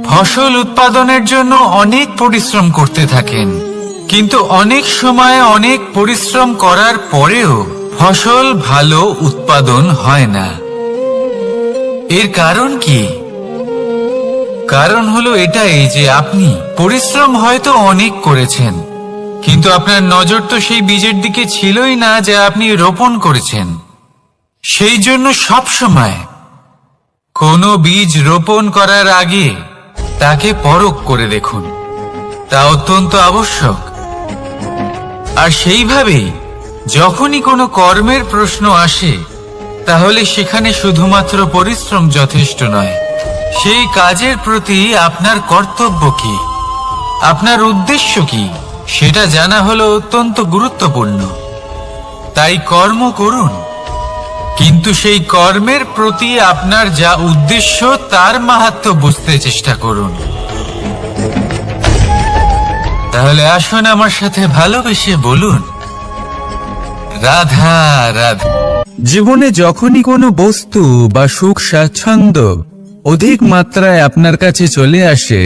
ফসল উৎপাদনের জন্য অনেক পরিশ্রম করতে থাকেন, কিন্তু অনেক সময় অনেক পরিশ্রম করার পরেও ফসল ভালো উৎপাদন হয় না। এর কারণ কি? কারণ হলো এটাই যে আপনি পরিশ্রম হয়তো অনেক করেছেন, কিন্তু আপনার নজর তো সেই বীজের দিকে ছিলই না যা আপনি রোপণ করেছেন। সেই জন্য সব সময় কোনো বীজ রোপণ করার আগে তাকে পরখ করে দেখুন, তা অত্যন্ত আবশ্যক। আর সেইভাবেই যখনই কোনো কর্মের প্রশ্ন আসে, তাহলে সেখানে শুধুমাত্র পরিশ্রম যথেষ্ট নয়। সেই কাজের প্রতি আপনার কর্তব্য কি, আপনার উদ্দেশ্য কি, সেটা জানা হলো অত্যন্ত গুরুত্বপূর্ণ। তাই কর্ম করুন, কিন্তু সেই কর্মের প্রতি আপনার যা উদ্দেশ্য তার মাহাত্ম্য বুঝতে চেষ্টা করুন। তাহলে আসুন আমার সাথে ভালোবেসে বলুন, রাধা রাধা। জীবনে যখনই কোনো বস্তু বা সুখ স্বাচ্ছন্দ্য অধিক মাত্রায় আপনার কাছে চলে আসে,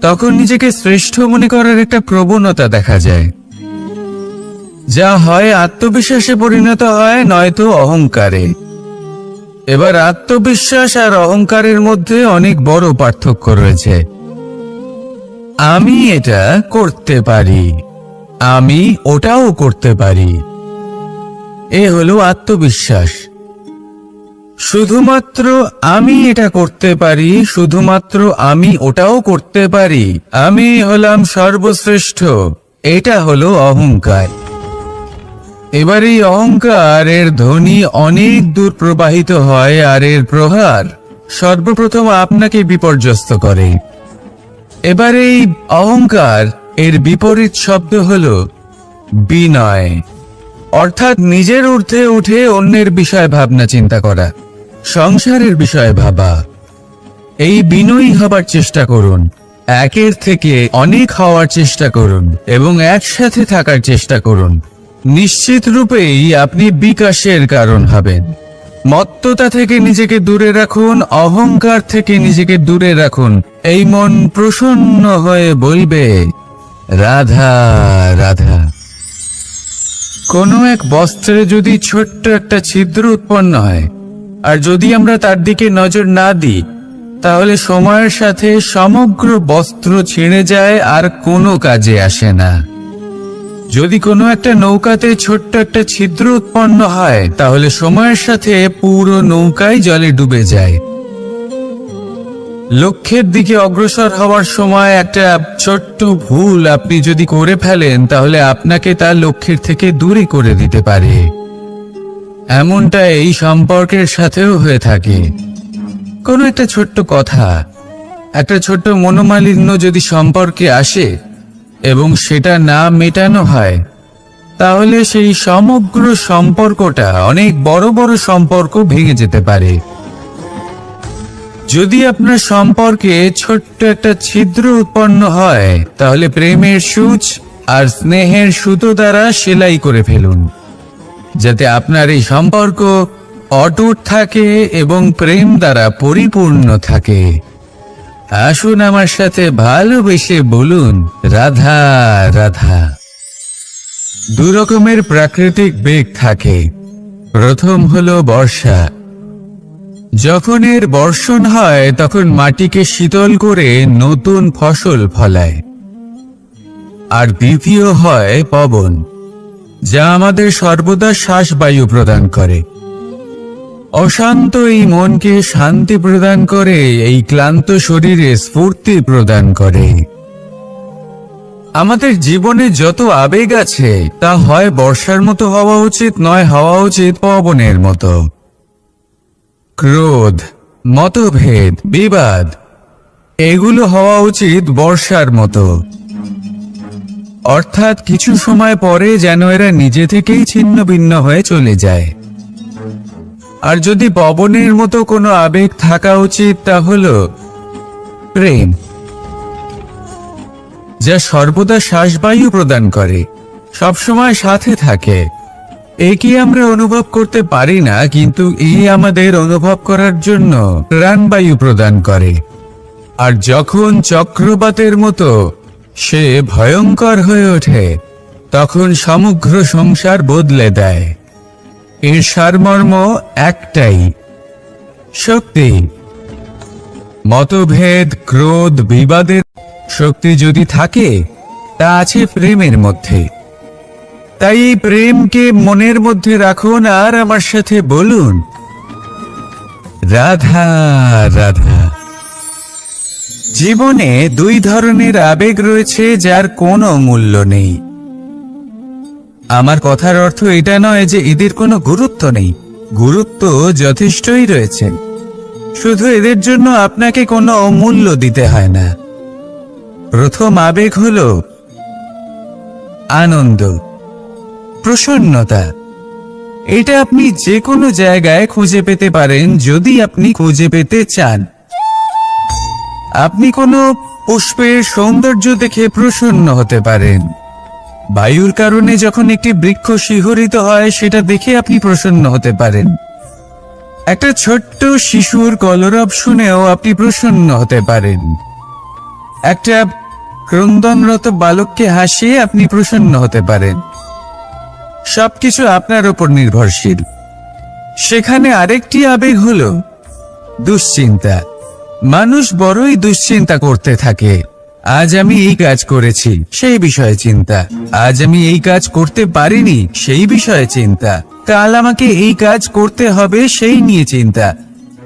তখন নিজেকে শ্রেষ্ঠ মনে করার একটা প্রবণতা দেখা যায়, যা হয় আত্মবিশ্বাসে পরিণত হয়, নয়তো অহংকারে। এবার আত্মবিশ্বাস আর অহংকারের মধ্যে অনেক বড় পার্থক্য রয়েছে। আমি এটা করতে পারি, আমি ওটাও করতে পারি, এ হলো আত্মবিশ্বাস। শুধুমাত্র আমি এটা করতে পারি, শুধুমাত্র আমি ওটাও করতে পারি, আমি হলাম সর্বশ্রেষ্ঠ, এটা হলো অহংকার। এবার এই অহংকারের ধ্বনি অনেক দূর প্রবাহিত হয়, আর এর প্রহার সর্বপ্রথম আপনাকে বিপর্যস্ত করে। এবার এই অহংকার এর বিপরীত শব্দ হলো বিনয়, অর্থাৎ নিজের ঊর্ধ্বে উঠে অন্যের বিষয় ভাবনা চিন্তা করা, সংসারের বিষয়ে ভাবা। এই বিনয়ী হবার চেষ্টা করুন, একের থেকে অনেক হওয়ার চেষ্টা করুন এবং একসাথে থাকার চেষ্টা করুন। নিশ্চিত রূপেই আপনি বিকাশের কারণ হবেন। মত্ততা থেকে নিজেকে দূরে রাখুন, অহংকার থেকে নিজেকে দূরে রাখুন। এই মন প্রসন্ন হয়ে বলবে, রাধা রাধা। কোনো এক বস্ত্রে যদি ছোট্ট একটা ছিদ্র উৎপন্ন হয়, আর যদি আমরা তার দিকে নজর না দিই, তাহলে সময়ের সাথে সমগ্র বস্ত্র ছিঁড়ে যায় আর কোনো কাজে আসে না। যদি কোনো একটা নৌকাতে ছোট্ট একটা ছিদ্র উৎপন্ন হয়, তাহলে সময়ের সাথে পুরো নৌকাই জলে ডুবে যায়। লক্ষ্যের দিকে অগ্রসর হওয়ার সময় একটা ছোট্ট ভুল আপনি যদি করে ফেলেন, তাহলে আপনাকে তার লক্ষ্যের থেকে দূরে করে দিতে পারে। এমনটা এই সম্পর্কের সাথেও হয়ে থাকে। কোনো একটা ছোট্ট কথা, একটা ছোট্ট মনোমালিন্য যদি সম্পর্কে আসে এবং সেটা না মেটানো হয়, তাহলে সেই সমগ্র সম্পর্কটা অনেক বড় বড় সম্পর্ক ভেঙে যেতে পারে। যদি আপনার সম্পর্কে ছোট্ট একটা ছিদ্র উৎপন্ন হয়, তাহলে প্রেমের সূচ আর স্নেহের সুতো দ্বারা সেলাই করে ফেলুন, যাতে আপনার এই সম্পর্ক অটুট থাকে এবং প্রেম দ্বারা পরিপূর্ণ থাকে। আসুন আমার সাথে ভালোবেসে বলুন, রাধা রাধা। দু রকমের প্রাকৃতিক বেগ থাকে। প্রথম হলো বর্ষা। যখন এর বর্ষণ হয়, তখন মাটিকে শীতল করে নতুন ফসল ফলায়। আর দ্বিতীয় হয় পবন, যা আমাদের সর্বদা শ্বাসবায়ু প্রদান করে। অশান্ত এই মনকে শান্তি প্রদান করে, এই ক্লান্ত শরীরে স্ফূর্তি প্রদান করে। আমাদের জীবনে যত আবেগ আছে, তা হয় বর্ষার মতো হওয়া উচিত, নয় হওয়া উচিত পবনের মতো। ক্রোধ, মতভেদ, বিবাদ, এগুলো হওয়া উচিত বর্ষার মতো। অর্থাৎ কিছু সময় পরে যেন এরা নিজে থেকেই ছিন্ন ভিন্ন হয়ে চলে যায়। আর যদি পবনের মতো কোনো আবেগ থাকা উচিত, তা হলো প্রেম, যা সর্বদা শ্বাসবায়ু প্রদান করে, সবসময় সাথে থাকে। একে আমরা অনুভব করতে পারি না, কিন্তু এই আমাদের অনুভব করার জন্য প্রাণবায়ু প্রদান করে। আর যখন চক্রবাতের মতো সে ভয়ঙ্কর হয়ে ওঠে, তখন সমগ্র সংসার বদলে দেয়। এর সারমর্ম একটাই, শক্তি। মতভেদ, ক্রোধ, বিবাদের শক্তি যদি থাকে, তা আছে প্রেমের মধ্যে। তাই এই প্রেমকে মনের মধ্যে রাখুন আর আমার সাথে বলুন, রাধা রাধা। জীবনে দুই ধরনের আবেগ রয়েছে, যার কোনো মূল্য নেই। আমার কথার অর্থ এটা নয় যে এদের কোনো গুরুত্ব নেই, গুরুত্ব যথেষ্টই রয়েছে। শুধু এদের জন্য আপনাকে কোনো অমূল্য দিতে হয় না। প্রথম আবেগ হলো আনন্দ, প্রসন্নতা। এটা আপনি যে কোনো জায়গায় খুঁজে পেতে পারেন, যদি আপনি খুঁজে পেতে চান। আপনি কোনো পুষ্পের সৌন্দর্য দেখে প্রসন্ন হতে পারেন, বায়ুর কারণে যখন একটি বৃক্ষ শিহরিত হয় সেটা দেখে আপনি প্রসন্ন হতে পারেন। একটা ছোট্ট শিশুর কলরব শুনেও আপনি প্রসন্ন হতে পারেন। একটা ক্রন্দনরত বালককে হাসিয়ে আপনি প্রসন্ন হতে পারেন। সবকিছু আপনার উপর নির্ভরশীল। সেখানে আরেকটি আবেগ হলো দুশ্চিন্তা। মানুষ বড়ই দুশ্চিন্তা করতে থাকে। আজ আমি এই কাজ করেছি, সেই বিষয়ে চিন্তা। আজ আমি এই কাজ করতে পারিনি, সেই বিষয়ে চিন্তা। কাল আমাকে এই কাজ করতে হবে, সেই নিয়ে চিন্তা।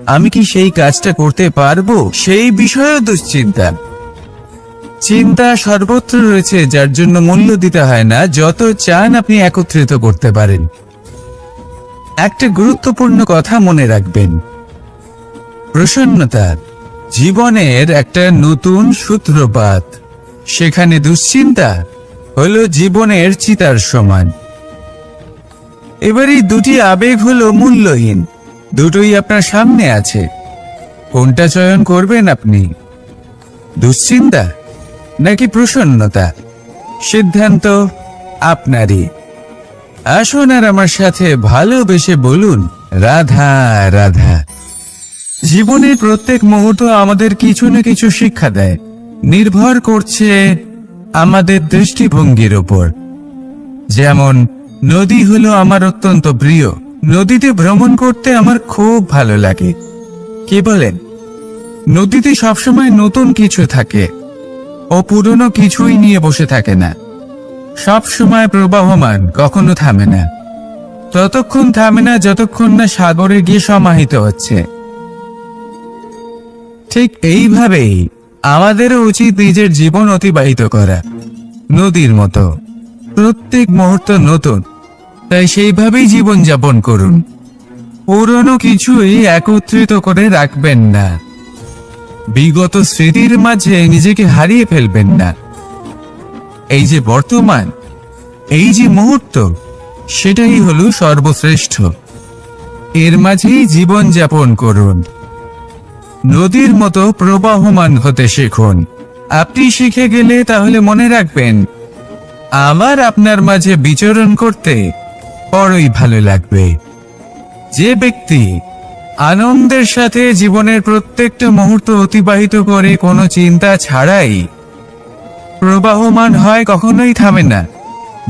আমি কি সেই কাজটা করতে পারবো, সেই বিষয়েও দুশ্চিন্তা। চিন্তা সর্বত্র রয়েছে, যার জন্য মূল্য দিতে হয় না। যত চান আপনি একত্রিত করতে পারেন। একটা গুরুত্বপূর্ণ কথা মনে রাখবেন, প্রসন্নতা জীবনের একটা নতুন সূত্রপাত। সেখানে দুশ্চিন্তা হলো জীবনের চিতার সমান। এবার এই দুটি আবেগ হলো মূল্যহীন, দুটোই আপনার সামনে আছে। কোনটা চয়ন করবেন আপনি, দুশ্চিন্তা নাকি প্রসন্নতা? সিদ্ধান্ত আপনারই। আসুন আর আমার সাথে ভালোবেসে বলুন, রাধা রাধা। জীবনের প্রত্যেক মুহূর্ত আমাদের কিছু না কিছু শিক্ষা দেয়, নির্ভর করছে আমাদের দৃষ্টিভঙ্গির উপর। যেমন নদী হলো আমার অত্যন্ত প্রিয়। নদীতে ভ্রমণ করতে আমার খুব ভালো লাগে। কি বলেন? নদীতে সবসময় নতুন কিছু থাকে, ও পুরনো কিছুই নিয়ে বসে থাকে না। সব সময় প্রবাহমান, কখনো থামে না। ততক্ষণ থামে না যতক্ষণ না সাগরে গিয়ে সমাহিত হচ্ছে। ঠিক এইভাবেই আমাদেরও উচিত নিজের জীবন অতিবাহিত করা, নদীর মতো। প্রত্যেক মুহূর্ত নতুন, তাই সেইভাবেই জীবন যাপন করুন। পুরনো কিছুই একত্রিত করে রাখবেন না। বিগত স্মৃতির মাঝে নিজেকে হারিয়ে ফেলবেন না। এই যে বর্তমান, এই যে মুহূর্ত, সেটাই হলো সর্বশ্রেষ্ঠ। এর মাঝেই জীবন যাপন করুন। নদীর মতো প্রবাহমান হতে শিখুন। আপনি শিখে গেলে তাহলে মনে রাখবেন, আমার আপনার মাঝে বিচরণ করতে বড়ই ভালো লাগবে। যে ব্যক্তি আনন্দের সাথে জীবনের প্রত্যেকটা মুহূর্ত অতিবাহিত করে কোনো চিন্তা ছাড়াই প্রবাহমান হয়, কখনোই থামে না,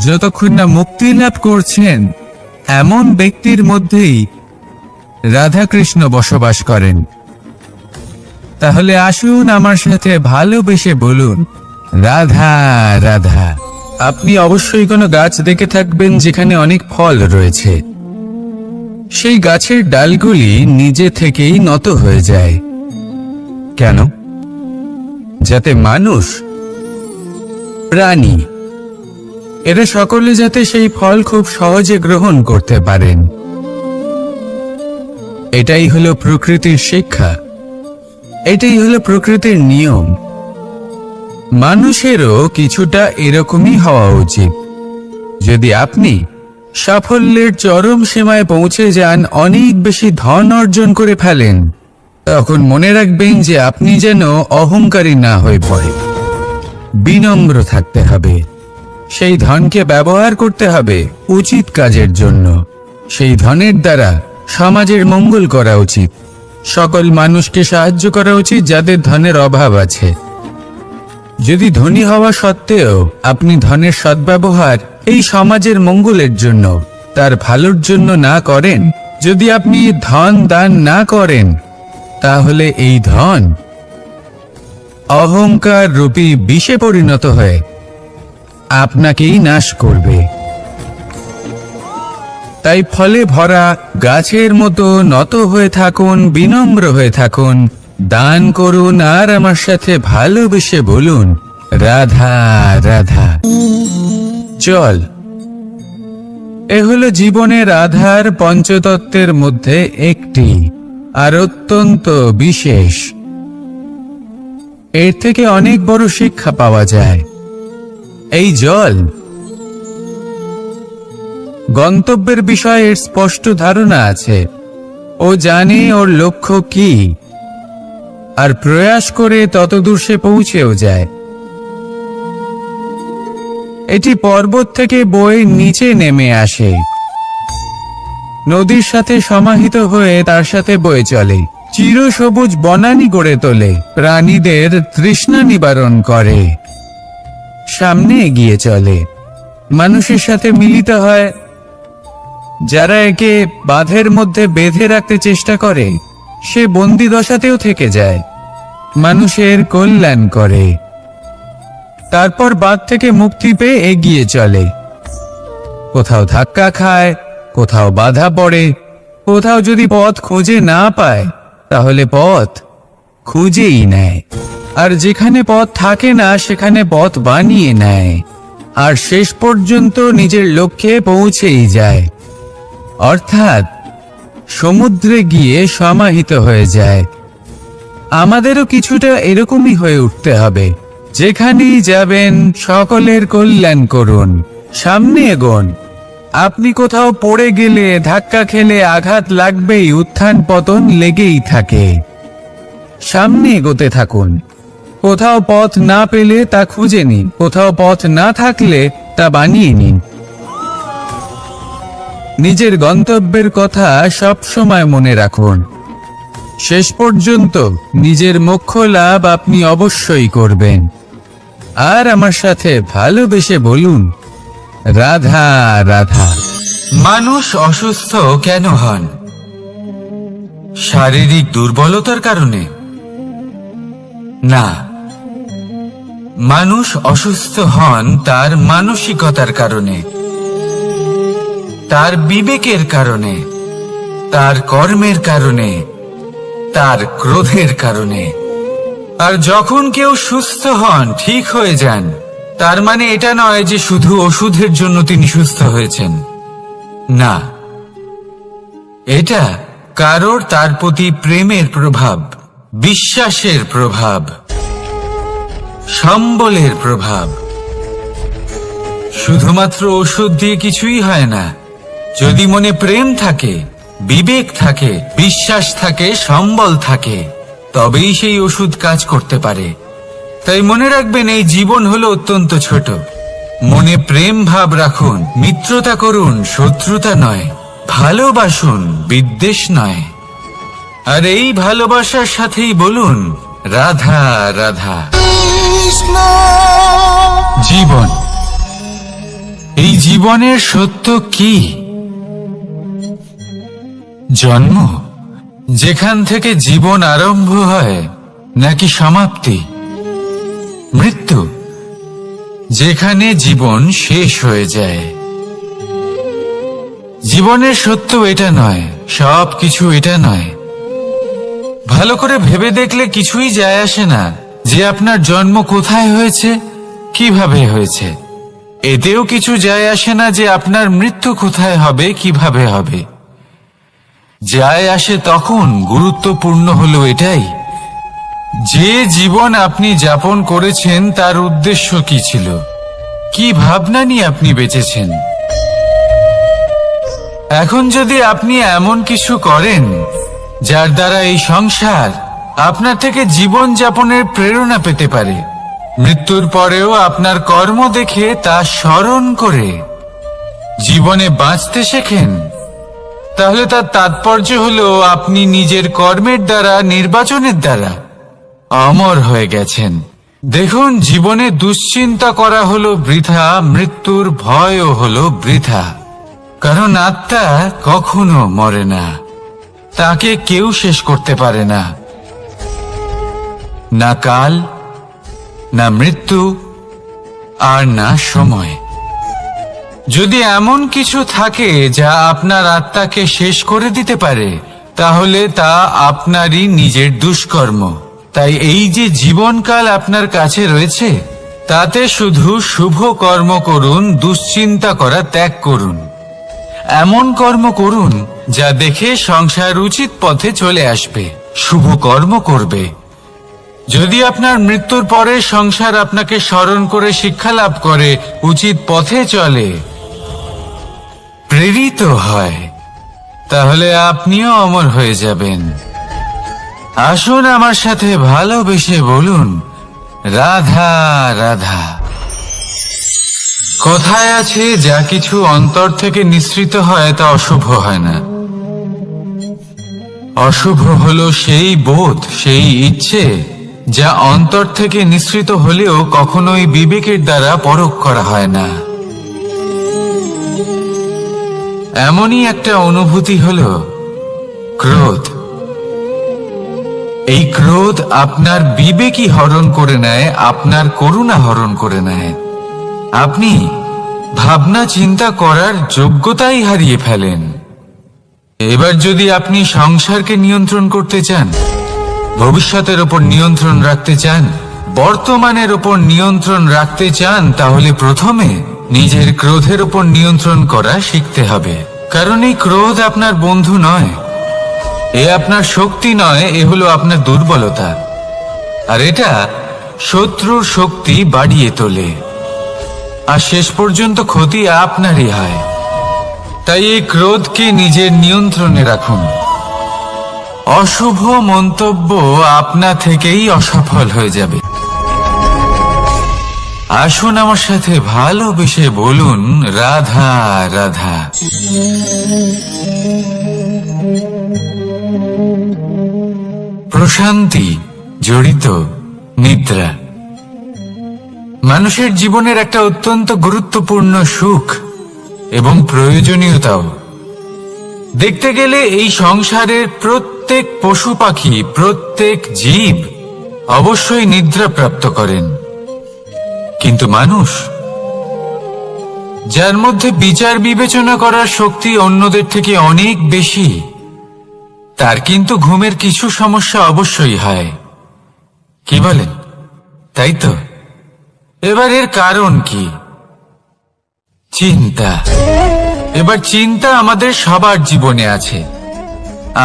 যতক্ষণ না মুক্তি লাভ করছেন, এমন ব্যক্তির মধ্যেই রাধাকৃষ্ণ বসবাস করেন। তাহলে আসুন আমার সাথে ভালোবেসে বলুন, রাধা রাধা। আপনি অবশ্যই কোনো গাছ দেখে থাকবেন যেখানে অনেক ফল রয়েছে। সেই গাছের ডালগুলি নিজে থেকেই নত হয়ে যায়। কেন? যাতে মানুষ, প্রাণী, এরা সকলে যাতে সেই ফল খুব সহজে গ্রহণ করতে পারেন। এটাই হলো প্রকৃতির শিক্ষা, এটাই হলো প্রকৃতির নিয়ম। মানুষেরও কিছুটা এরকমই হওয়া উচিত। যদি আপনি সাফল্যের চরম সীমায় পৌঁছে যান, অনেক বেশি ধন অর্জন করে ফেলেন, তখন মনে রাখবেন যে আপনি যেন অহংকারী না হয়ে পড়ে। বিনম্র থাকতে হবে। সেই ধনকে ব্যবহার করতে হবে উচিত কাজের জন্য। সেই ধনের দ্বারা সমাজের মঙ্গল করা উচিত। সকল মানুষকে সাহায্য করা উচিত যাদের ধনের অভাব আছে। যদি ধনী হওয়া সত্ত্বেও আপনি ধনের সদ্ব্যবহার এই সমাজের মঙ্গলের জন্য, তার ভালোর জন্য না করেন, যদি আপনি ধন দান না করেন, তাহলে এই ধন অহংকার রূপী বিষে পরিণত হয়ে আপনাকেই নাশ করবে। তাই ফলে ভরা গাছের মতো নত হয়ে থাকুন, বিনম্র হয়ে থাকুন, দান করুন, আর আমার সাথে ভালোবেসে বলুন, রাধা রাধা। চল, এ হলো জীবনের আধার পঞ্চতত্ত্বের মধ্যে একটি, আর অত্যন্ত বিশেষ। এর থেকে অনেক বড় শিক্ষা পাওয়া যায়। এই জল গন্তব্যের বিষয়ে এর স্পষ্ট ধারণা আছে। ও জানে ওর লক্ষ্য কি, আর প্রয়াস করে ততদূর সে পৌঁছেও যায়। এটি পর্বত থেকে বয়ে নিচে নেমে আসে, নদীর সাথে সমাহিত হয়ে তার সাথে বয়ে চলে, চিরসবুজ বনানী গড়ে তোলে, প্রাণীদের তৃষ্ণা নিবারণ করে, সামনে এগিয়ে চলে, মানুষের সাথে মিলিত হয়, যারা একে বাঁধের মধ্যে বেঁধে রাখতে চেষ্টা করে সে বন্দি দশাতেও থেকে যায়, মানুষের কল্যাণ করে, তারপর বাঁধ থেকে মুক্তি পেয়ে এগিয়ে চলে, কোথাও ধাক্কা খায়, কোথাও বাধা পড়ে, কোথাও যদি পথ খুঁজে না পায় তাহলে পথ খুঁজেই নেয়, আর যেখানে পথ থাকে না সেখানে পথ বানিয়ে নেয়, আর শেষ পর্যন্ত নিজের লক্ষ্যে পৌঁছেই যায়, অর্থাৎ সমুদ্রে গিয়ে সমাহিত হয়ে যায়। আমাদেরও কিছুটা এরকমই হয়ে উঠতে হবে, যেখানেই যাবেন সকলের কল্যাণ করুন, সামনে এগোন। আপনি কোথাও পড়ে গেলে, ধাক্কা খেলে আঘাত লাগবেই, উত্থান পতন লেগেই থাকে, সামনে এগোতে থাকুন। কোথাও পথ না পেলে তা খুঁজে নিন, কোথাও পথ না থাকলে তা বানিয়ে নিন। নিজের গন্তব্যের কথা সব সময় মনে রাখুন, শেষ পর্যন্ত নিজের মোক্ষ লাভ আপনি অবশ্যই করবেন। আর আমার সাথে ভালোবেসে বলুন, রাধা রাধা। মানুষ অসুস্থ কেন হন? শারীরিক দুর্বলতার কারণে? না, মানুষ অসুস্থ হন তার মানসিকতার কারণে, তার বিবেকের কারণে, তার কর্মের কারণে, তার ক্রোধের কারণে। আর যখন কেউ সুস্থ হন, ঠিক হয়ে যান, তার মানে এটা নয় যে শুধু ওষুধের জন্য তিনি সুস্থ হয়েছেন, না, এটা কারোর তার প্রতি প্রেমের প্রভাব, বিশ্বাসের প্রভাব, সম্বলের প্রভাব। শুধুমাত্র ওষুধ দিয়ে কিছুই হয় না, যদি মনে প্রেম থাকে, বিবেক থাকে, বিশ্বাস থাকে, সম্বল থাকে, তবেই সেই ওষুধ কাজ করতে পারে। তাই মনে রাখবেন, এই জীবন হলো অত্যন্ত ছোট। মনে প্রেম ভাব রাখুন, মিত্রতা করুন, শত্রুতা নয়, ভালোবাসুন, বিদ্বেষ নয়। আর এই ভালোবাসার সাথেই বলুন, রাধা রাধা। জীবন, এই জীবনের সত্য কি? জন্ম, যেখান থেকে জীবন আরম্ভ হয়, নাকি সমাপ্তি? মৃত্যু, যেখানে জীবন শেষ হয়ে যায়। জীবনের সত্য এটা নয়, সব কিছু এটা নয়। ভালো করে ভেবে দেখলে কিছুই যায় আসে না যে আপনার জন্ম কোথায় হয়েছে, কিভাবে হয়েছে। এতেও কিছু যায় আসে না যে আপনার মৃত্যু কোথায় হবে, কিভাবে হবে। যায় আসে তখন, গুরুত্বপূর্ণ হলো এটাই, যে জীবন আপনি যাপন করেছেন তার উদ্দেশ্য কি ছিল, কি ভাবনা নিয়ে আপনি বেঁচেছেন। এখন যদি আপনি এমন কিছু করেন যার দ্বারা এই সংসার আপনার থেকে জীবন যাপনের প্রেরণা পেতে পারে, মৃত্যুর পরেও আপনার কর্ম দেখে তা স্মরণ করে জীবনে বাঁচতে শেখেন, তাহলে তার তাৎপর্য হলো আপনি নিজের কর্মের দ্বারা, নির্বাচনের দ্বারা অমর হয়ে গেছেন। দেখুন, জীবনে দুশ্চিন্তা করা হলো বৃথা, মৃত্যুর ভয়ও হলো বৃথা। কারণ আত্মা কখনো মরে না, তাকে কেউ শেষ করতে পারে না, না কাল, না মৃত্যু, আর না সময়। যদি এমন কিছু থাকে যা আপনার আত্মাকে শেষ করে দিতে পারে, তাহলে তা আপনারই নিজের দুষ্কর্ম। তাই এই যে জীবনকাল আপনার কাছে রয়েছে, তাতে শুধু শুভ কর্ম করুন, দুশ্চিন্তা করা ত্যাগ করুন। এমন কর্ম করুন যা দেখে সংসার উচিত পথে চলে আসবে, শুভ কর্ম করবে। যদি আপনার মৃত্যুর পরে সংসার আপনাকে স্মরণ করে শিক্ষা লাভ করে, উচিত পথে চলে, প্রেরিত হয়, তাহলে আপনিও অমর হয়ে যাবেন। আসুন আমার সাথে ভালোবেসে বলুন, রাধা রাধা। কথায় আছে, যা কিছু অন্তর থেকে নিঃসৃত হয় তা অশুভ হয় না। অশুভ হলো সেই বোধ, সেই ইচ্ছে যা অন্তর থেকে নিঃসৃত হলেও কখনোই বিবেকের দ্বারা পরখ করা হয় না। এমনই একটা অনুভূতি হলো ক্রোধ। এই ক্রোধ আপনার বিবেকই হরণ করে নেয়, আপনার করুণা হরণ করে নেয়। আপনি ভাবনা চিন্তা করার যোগ্যতাই হারিয়ে ফেলেন। এবার যদি আপনি সংসারকে নিয়ন্ত্রণ করতে চান, ভবিষ্যতের ওপর নিয়ন্ত্রণ রাখতে চান, বর্তমানের ওপর নিয়ন্ত্রণ রাখতে চান, তাহলে প্রথমে নিজের ক্রোধের ওপর নিয়ন্ত্রণ করা শিখতে হবে। কারণ এই ক্রোধ আপনার বন্ধু নয়, এ আপনার শক্তি নয়, এ হলো আপনার দুর্বলতা। আর এটা শত্রুর শক্তি বাড়িয়ে তোলে, আর শেষ পর্যন্ত ক্ষতি আপনারই হয়। তাই এই ক্রোধকে নিজের নিয়ন্ত্রণে রাখুন। অশুভ মন্তব্য আপনা থেকেই অসফল হয়ে যাবে। আসুন আমার সাথে ভালোবেসে বলুন, রাধা রাধা। প্রশান্তি জড়িত নিদ্রা মানুষের জীবনের একটা অত্যন্ত গুরুত্বপূর্ণ সুখ এবং প্রয়োজনীয়তাও। দেখতে গেলে এই সংসারের প্রত্যেক পশু পাখি, প্রত্যেক জীব অবশ্যই নিদ্রা প্রাপ্ত করেন, কিন্তু মানুষ, যার মধ্যে বিচার বিবেচনা করার শক্তি অন্যদের থেকে অনেক বেশি, তার কিন্তু ঘুমের কিছু সমস্যা অবশ্যই হয়। কি বলেন? তাই তো। এবার এর কারণ কি? চিন্তা। এবার চিন্তা আমাদের সবার জীবনে আছে।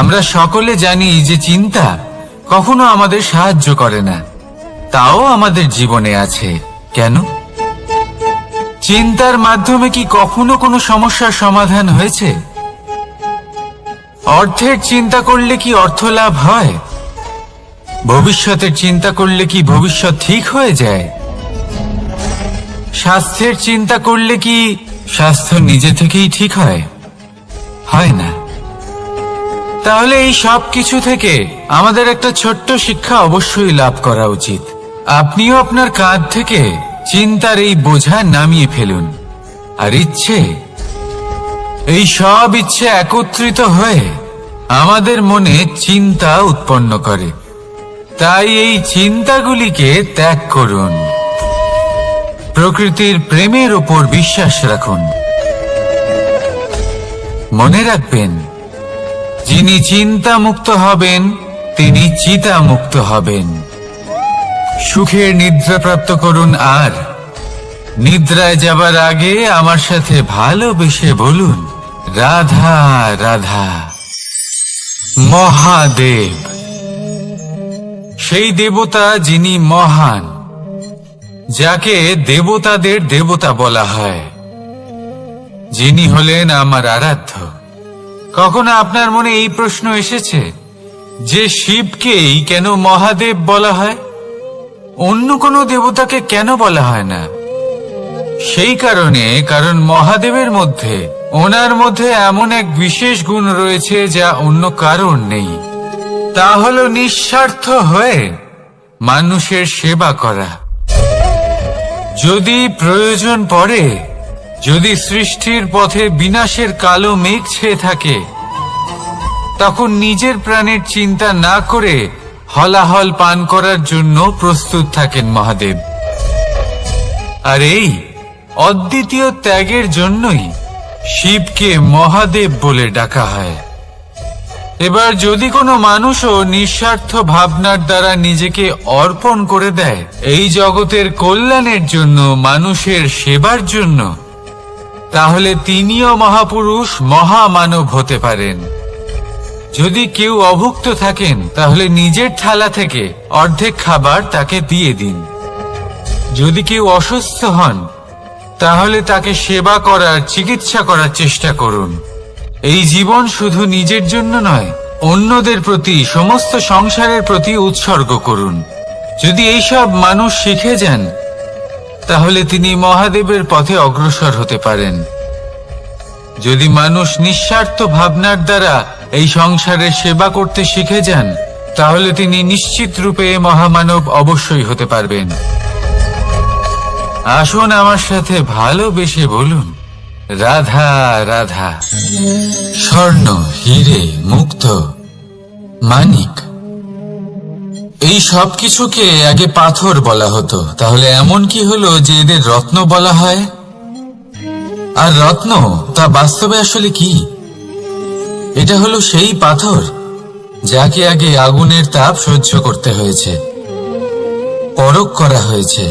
আমরা সকলে জানি যে চিন্তা কখনো আমাদের সাহায্য করে না, তাও আমাদের জীবনে আছে। কেন? চিন্তার মাধ্যমে কি কখনো কোনো সমস্যার সমাধান হয়েছে? অর্থের চিন্তা করলে কি অর্থ লাভ হয়? ভবিষ্যতের চিন্তা করলে কি ভবিষ্যৎ ঠিক হয়ে যায়? স্বাস্থ্যের চিন্তা করলে কি স্বাস্থ্য নিজে থেকেই ঠিক হয়? হয় না। তাহলে এই সব কিছু থেকে আমাদের একটা ছোট্ট শিক্ষা অবশ্যই লাভ করা উচিত। আপনিও আপনার কাঁধ থেকে চিন্তার এই বোঝা নামিয়ে ফেলুন। আর ইচ্ছে, এই সব ইচ্ছে একত্রিত হয়ে আমাদের মনে চিন্তা উৎপন্ন করে। তাই এই চিন্তাগুলিকে ত্যাগ করুন। প্রকৃতির প্রেমের উপর বিশ্বাস রাখুন। মনে রাখবেন, যিনি চিন্তা মুক্ত হবেন তিনি চিতা মুক্ত হবেন। সুখের নিদ্রা প্রাপ্ত করুন, আর নিদ্রায় যাবার আগে আমার সাথে ভালোবেসে বলুন, রাধা রাধা। মহাদেব, সেই দেবতা যিনি মহান, যাকে দেবতাদের দেবতা বলা হয়, যিনি হলেন আমার আরাধ্য। কখনো আপনার মনে এই প্রশ্ন এসেছে যে শিবকেই কেন মহাদেব বলা হয়, অন্য কোনো দেবতাকে কেন বলা হয় না? সেই কারণ মহাদেবের মধ্যে, ওনার মধ্যে এমন এক বিশেষ গুণ রয়েছে যা অন্য কারণ নেই। তা হলো নিঃস্বার্থ হয়ে মানুষের সেবা করা। যদি প্রয়োজন পড়ে, যদি সৃষ্টির পথে বিনাশের কালো মেঘ ছেয়ে থাকে, তখন নিজের প্রাণের চিন্তা না করে হলাহল পান করার জন্য প্রস্তুত থাকেন মহাদেব। আর এই অদ্বিতীয় ত্যাগের জন্যই শিবকে মহাদেব বলে ডাকা হয়। এবার যদি কোনো মানুষও নিঃস্বার্থ ভাবনার দ্বারা নিজেকে অর্পণ করে দেয় এই জগতের কল্যাণের জন্য, মানুষের সেবার জন্য, তাহলে তিনিও মহাপুরুষ, মহামানব হতে পারেন। যদি কেউ অভুক্ত থাকেন, তাহলে নিজের থালা থেকে অর্ধেক খাবার তাকে দিয়ে দিন। যদি কেউ অসুস্থ হন, তাহলে তাকে সেবা করার, চিকিৎসা করার চেষ্টা করুন। এই জীবন শুধু নিজের জন্য নয়, অন্যদের প্রতি, সমস্ত সংসারের প্রতি উৎসর্গ করুন। যদি এইসব মানুষ শিখে যান, তাহলে তিনি মহাদেবের পথে অগ্রসর হতে পারেন। যদি মানুষ নিঃস্বার্থ ভাবনার দ্বারা এই সংসারের সেবা করতে শিখে যান, তাহলে তিনি নিশ্চিত রূপে মহামানব অবশ্যই হতে পারবেন। আসুন আমার সাথে ভালোবেসে বলুন, রাধা রাধা। স্বর্ণ, হিরে, মুক্ত, মানিক, এই সব কিছুকে আগে পাথর বলা হতো। তাহলে এমন কি হলো যে এদের রত্ন বলা হয়? আর রত্ন তা বাস্তবে আসলে কি? এটা হলো সেই পাথর যাকে আগে আগুনের তাপ সহ্য করতে হয়েছে, পরখ করা হয়েছে,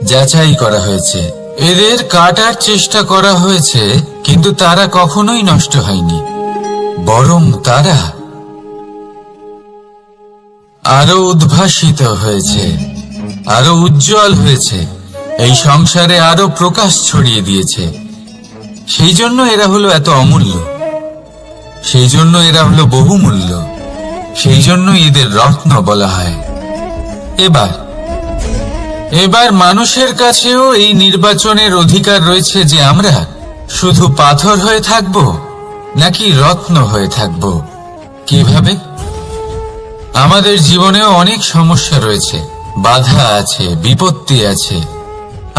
যাচাই করা হয়েছে, এদের কাটার চেষ্টা করা হয়েছে, কিন্তু তারা কখনোই নষ্ট হয়নি, বরং তারা আরো উদ্ভাসিত হয়েছে, আরো উজ্জ্বল হয়েছে, এই সংসারে আরো প্রকাশ ছড়িয়ে দিয়েছে। সেই জন্য এরা হলো এত অমূল্য, সেই জন্য এরা হলো বহুমূল্য, সেই জন্য এদের রত্ন বলা হয়। এবার মানুষের কাছেও এই নির্বাচনের অধিকার রয়েছে যে আমরা শুধু পাথর হয়ে থাকব নাকি রত্ন হয়ে থাকব। কিভাবে? আমাদের জীবনেও অনেক সমস্যা রয়েছে, বাধা আছে, বিপত্তি আছে।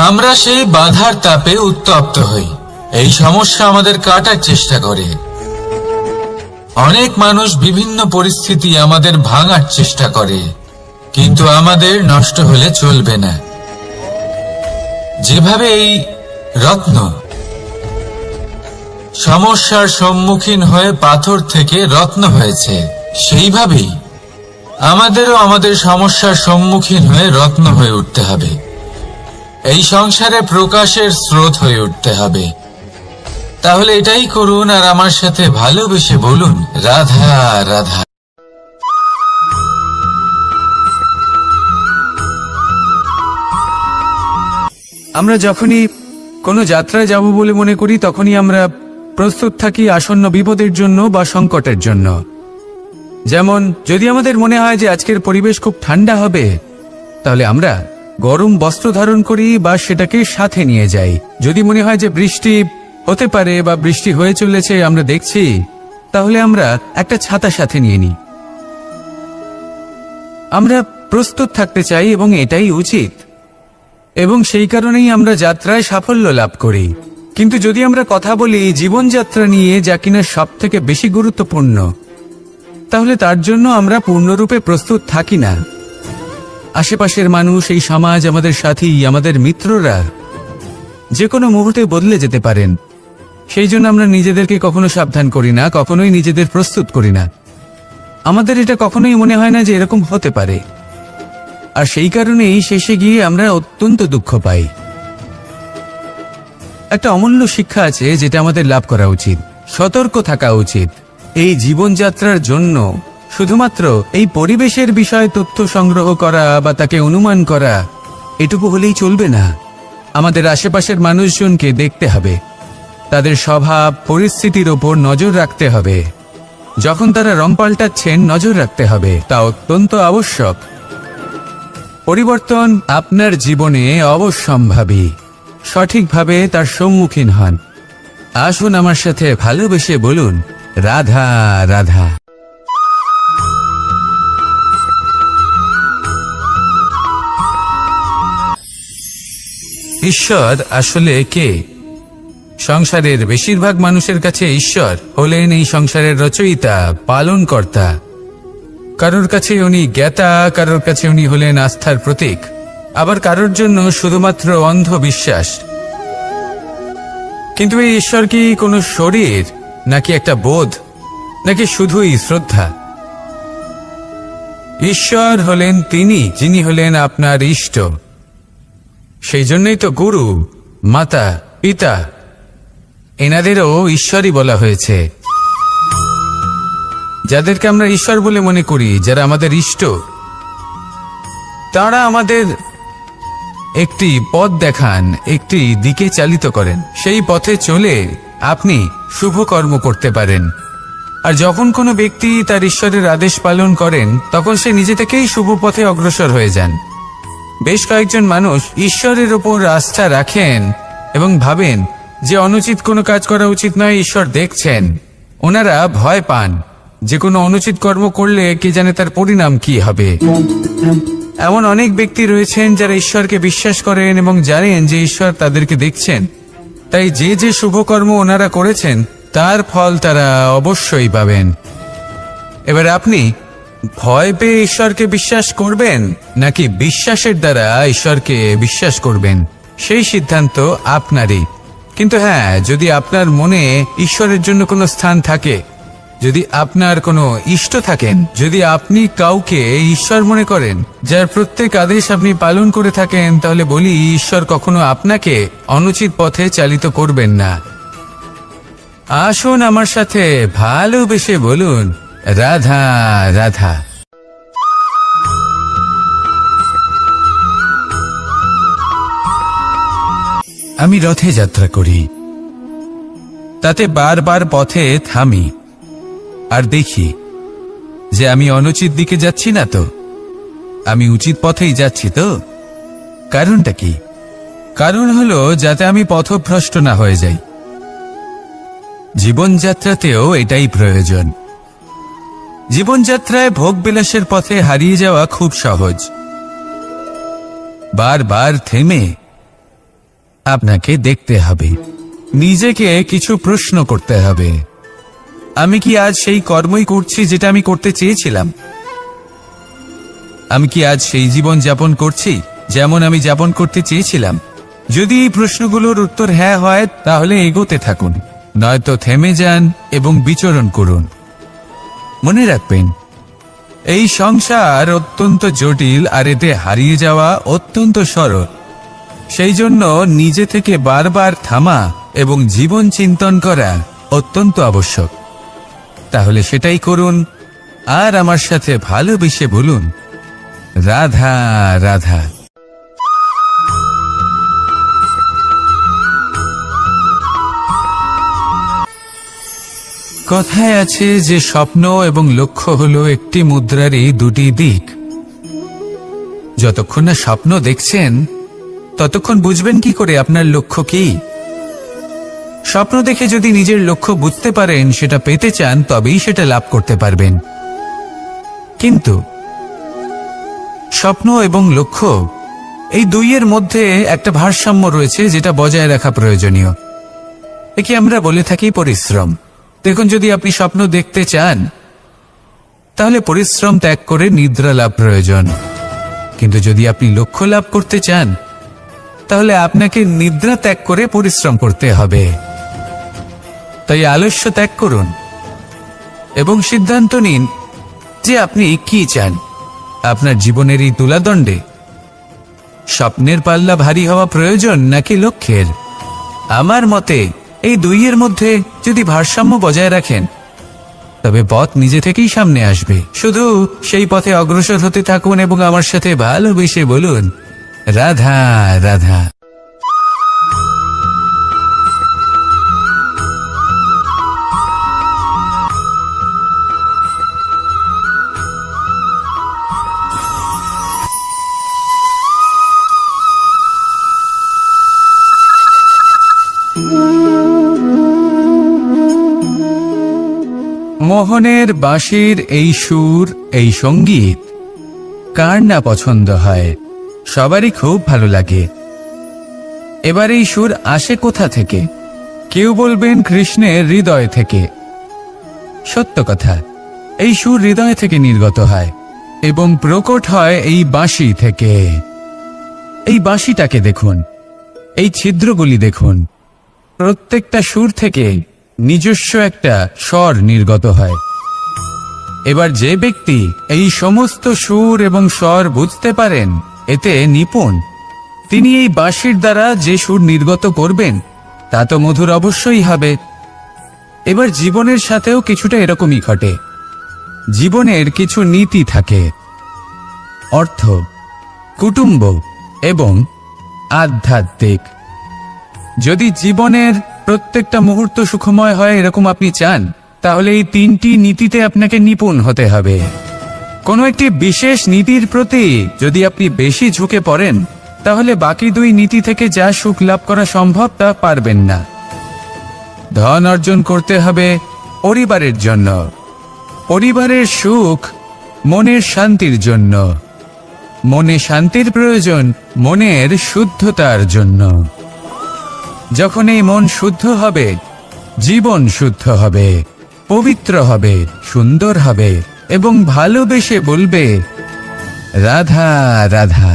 আমরা সেই বাধার তাপে উত্তপ্ত হই, এই সমস্যা আমাদের কাটার চেষ্টা করে। অনেক মানুষ বিভিন্ন পরিস্থিতি আমাদের ভাঙার চেষ্টা করে, কিন্তু আমাদের নষ্ট হলে চলবে না। যেভাবে এই রত্ন সমস্যার সম্মুখীন হয়ে পাথর থেকে রত্ন হয়েছে, সেইভাবেই আমাদেরও আমাদের সমস্যার সম্মুখীন হয়ে রত্ন হয়ে উঠতে হবে। এই সংসারে প্রকাশের স্রোত হয়ে উঠতে হবে। তাহলে এটাই করুন আর আমার সাথে ভালোবেসে বলুন, রাধা রাধা। আমরা যখনই কোনো যাত্রায় যাব বলে মনে করি, তখনই আমরা প্রস্তুত থাকি আসন্ন বিপদের জন্য বা সংকটের জন্য। যেমন যদি আমাদের মনে হয় যে আজকের পরিবেশ খুব ঠান্ডা হবে, তাহলে আমরা গরম বস্ত্র ধারণ করি বা সেটাকে সাথে নিয়ে যাই। যদি মনে হয় যে বৃষ্টি হতে পারে বা বৃষ্টি হয়ে চলেছে, আমরা দেখছি, তাহলে আমরা একটা ছাতা সাথে নিয়ে নিই। আমরা প্রস্তুত থাকতে চাই এবং এটাই উচিত, এবং সেই কারণেই আমরা যাত্রায় সাফল্য লাভ করি। কিন্তু যদি আমরা কথা বলি জীবনযাত্রা নিয়ে, যা কিনা সব থেকে বেশি গুরুত্বপূর্ণ, তাহলে তার জন্য আমরা পূর্ণরূপে প্রস্তুত থাকি না। আশেপাশের মানুষ, এই সমাজ, আমাদের সাথী, আমাদের মিত্ররা যে কোনো মুহূর্তে বদলে যেতে পারেন। সেই জন্য আমরা নিজেদেরকে কখনো সাবধান করি না, কখনোই নিজেদের প্রস্তুত করি না। আমাদের এটা কখনোই মনে হয় না যে এরকম হতে পারে, আর সেই কারণেই শেষে গিয়ে আমরা অত্যন্ত দুঃখ পাই। একটা অমূল্য শিক্ষা আছে যেটা আমাদের লাভ করা উচিত, সতর্ক থাকা উচিত। এই জীবনযাত্রার জন্য শুধুমাত্র এই পরিবেশের বিষয়ে তথ্য সংগ্রহ করা বা তাকে অনুমান করা, এটুকু হলেই চলবে না। আমাদের আশেপাশের মানুষজনকে দেখতে হবে, তাদের স্বভাব পরিস্থিতির ওপর নজর রাখতে হবে। যখন তারা রং পাল্টাচ্ছেন, নজর রাখতে হবে, তা অত্যন্ত আবশ্যক। পরিবর্তন আপনার জীবনে অবশ্যম্ভাবী, সঠিকভাবে তার সম্মুখীন হন। আসুন আমার সাথে ভালোবেসে বলুন, রাধা রাধা। ঈশ্বর আসলে কে? সংসারের বেশিরভাগ মানুষের কাছে ঈশ্বর হলেন এই সংসারের রচয়িতা, পালনকর্তা। কারোর কাছে উনি জ্ঞাতা, কারোর কাছে উনি হলেন আস্থার প্রতীক, আবার কারোর জন্য শুধুমাত্র অন্ধ বিশ্বাস। কিন্তু এই ঈশ্বর কি কোনো শরীর, নাকি একটা বোধ, নাকি শুধুই শ্রদ্ধা? ঈশ্বর হলেন তিনি যিনি হলেন আপনার ইষ্ট। সেই জন্যই তো গুরু, মাতা, পিতা এনাদেরও ঈশ্বরই বলা হয়েছে। যাদেরকে আমরা ঈশ্বর বলে মনে করি, যারা আমাদের ইষ্ট, তারা আমাদের একটি পথ দেখান, একটি দিকে চালিত করেন। সেই পথে চলে আপনি শুভ কর্ম করতে পারেন। আর যখন কোনো ব্যক্তি তার ঈশ্বরের আদেশ পালন করেন, তখন সে নিজে থেকেই শুভ পথে অগ্রসর হয়ে যান। বেশ কয়েকজন মানুষ ঈশ্বরের ওপর আস্থা রাখেন এবং ভাবেন যে অনুচিত কোনো কাজ করা উচিত নয়, ঈশ্বর দেখছেন। ওনারা ভয় পান যে কোনো অনুচিত কর্ম করলে কে জানে তার পরিণাম কি হবে। এমন অনেক ব্যক্তি রয়েছেন যারা ঈশ্বরকে বিশ্বাস করেন এবং জানেন যে ঈশ্বর তাদেরকে দেখছেন, তাই যে যে শুভকর্ম ওনারা করেছেন তার ফল তারা অবশ্যই পাবেন। এবার আপনি ভয় পেয়ে ঈশ্বরকে বিশ্বাস করবেন নাকি বিশ্বাসের দ্বারা ঈশ্বরকে বিশ্বাস করবেন, সেই সিদ্ধান্ত আপনারই। কিন্তু হ্যাঁ, যদি আপনার মনে ঈশ্বরের জন্য কোনো স্থান থাকে, যদি আপনার কোনো ইষ্ট থাকেন, যদি আপনি কাউকে ঈশ্বর মনে করেন যার প্রত্যেক আদেশ আপনি পালন করে থাকেন, তাহলে বলি ঈশ্বর কখনো আপনাকে অনুচিত পথে চালিত করবেন না। আসুন আমার সাথে ভালোবেসে বলুন, রাধা রাধা। আমি রথে যাত্রা করি, তাতে বারবার পথে থামি আর দেখি যে আমি অনুচিত দিকে যাচ্ছি না তো, আমি উচিত পথেই যাচ্ছি তো। কারণটা কি? কারণ হলো যাতে আমি পথভ্রষ্ট না হয়ে যাই। জীবনযাত্রাতেও এটাই প্রয়োজন। জীবনযাত্রায় ভোগবিলাসের পথে হারিয়ে যাওয়া খুব সহজ। বারবার থেমে আপনাকে দেখতে হবে, নিজেকে কিছু প্রশ্ন করতে হবে। আমি কি আজ সেই কর্মই করছি যেটা আমি করতে চেয়েছিলাম? আমি কি আজ সেই জীবন যাপন করছি যেমন আমি যাপন করতে চেয়েছিলাম? যদি এই প্রশ্নগুলোর উত্তর হ্যাঁ হয়, তাহলে এগোতে থাকুন, নয়তো থেমে যান এবং বিচরণ করুন। মনে রাখবেন, এই সংসার অত্যন্ত জটিল আর এতে হারিয়ে যাওয়া অত্যন্ত সরল। সেই জন্য নিজে থেকে বারবার থামা এবং জীবন চিন্তন করা অত্যন্ত আবশ্যক। তাহলে সেটাই করুন আর আমার সাথে ভালোবেসে বলুন, রাধা রাধা। কথায় আছে যে স্বপ্ন এবং লক্ষ্য হলো একটি মুদ্রারই দুটি দিক। যতক্ষণ না স্বপ্ন দেখছেন ততক্ষণ বুঝবেন কি করে আপনার লক্ষ্য কি? স্বপ্ন দেখে যদি নিজের লক্ষ্য বুঝতে পারেন, সেটা পেতে চান, তবেই সেটা লাভ করতে পারবেন। কিন্তু স্বপ্ন এবং লক্ষ্য এই দুইয়ের মধ্যে একটা ভারসাম্য রয়েছে যেটা বজায় রাখা প্রয়োজনীয়। একে আমরা বলে থাকি পরিশ্রম। দেখুন, যদি আপনি স্বপ্ন দেখতে চান তাহলে পরিশ্রম ত্যাগ করে নিদ্রা লাভ প্রয়োজন। কিন্তু যদি আপনি লক্ষ্য লাভ করতে চান তাহলে আপনাকে নিদ্রা ত্যাগ করে পরিশ্রম করতে হবে। তাই আলস্য ত্যাগ করুন এবং সিদ্ধান্ত নিন যে আপনি কি চান। আপনার জীবনের এই তুলাদণ্ডে স্বপ্নের পাল্লা ভারী হওয়া প্রয়োজন নাকি লক্ষ্যের? আমার মতে এই দুইয়ের মধ্যে যদি ভারসাম্য বজায় রাখেন তবে পথ নিজে থেকেই সামনে আসবে। শুধু সেই পথে অগ্রসর হতে থাকুন এবং আমার সাথে ভালোবেসে বলুন, রাধা রাধা। মোহনের বাঁশির এই সুর, এই সঙ্গীত কার না পছন্দ হয়? সবারই খুব ভালো লাগে। এবার এই সুর আসে কোথা থেকে? কেউ বলবেন কৃষ্ণের হৃদয় থেকে। সত্য কথা, এই সুর হৃদয় থেকে নির্গত হয় এবং প্রকট হয় এই বাঁশি থেকে। এই বাঁশিটাকে দেখুন, এই ছিদ্রগুলি দেখুন, প্রত্যেকটা সুর থেকে নিজস্ব একটা স্বর নির্গত হয়। এবার যে ব্যক্তি এই সমস্ত সুর এবং স্বর বুঝতে পারেন, এতে নিপুণ, তিনি এই বাঁশির দ্বারা যে সুর নির্গত করবেন তা তো মধুর অবশ্যই হবে। এবার জীবনের সাথেও কিছুটা এরকমই ঘটে। জীবনের কিছু নীতি থাকে, অর্থ, কুটুম্ব এবং আধ্যাত্মিক। যদি জীবনের প্রত্যেকটা মুহূর্ত সুখময় হয় এরকম আপনি চান, তাহলে এই তিনটি নীতিতে আপনাকে নিপুণ হতে হবে। কোনো একটি বিশেষ নীতির প্রতি যদি আপনি বেশি ঝুঁকে পড়েন, তাহলে বাকি দুই নীতি থেকে যা সুখ লাভ করা সম্ভব তা পারবেন না। ধন অর্জন করতে হবে পরিবারের জন্য, পরিবারের সুখ মনের শান্তির জন্য, মনে শান্তির প্রয়োজন মনের শুদ্ধতার জন্য। যখন এই মন শুদ্ধ হবে, জীবন শুদ্ধ হবে, পবিত্র হবে, সুন্দর হবে এবং ভালোবেসে বলবে রাধা রাধা।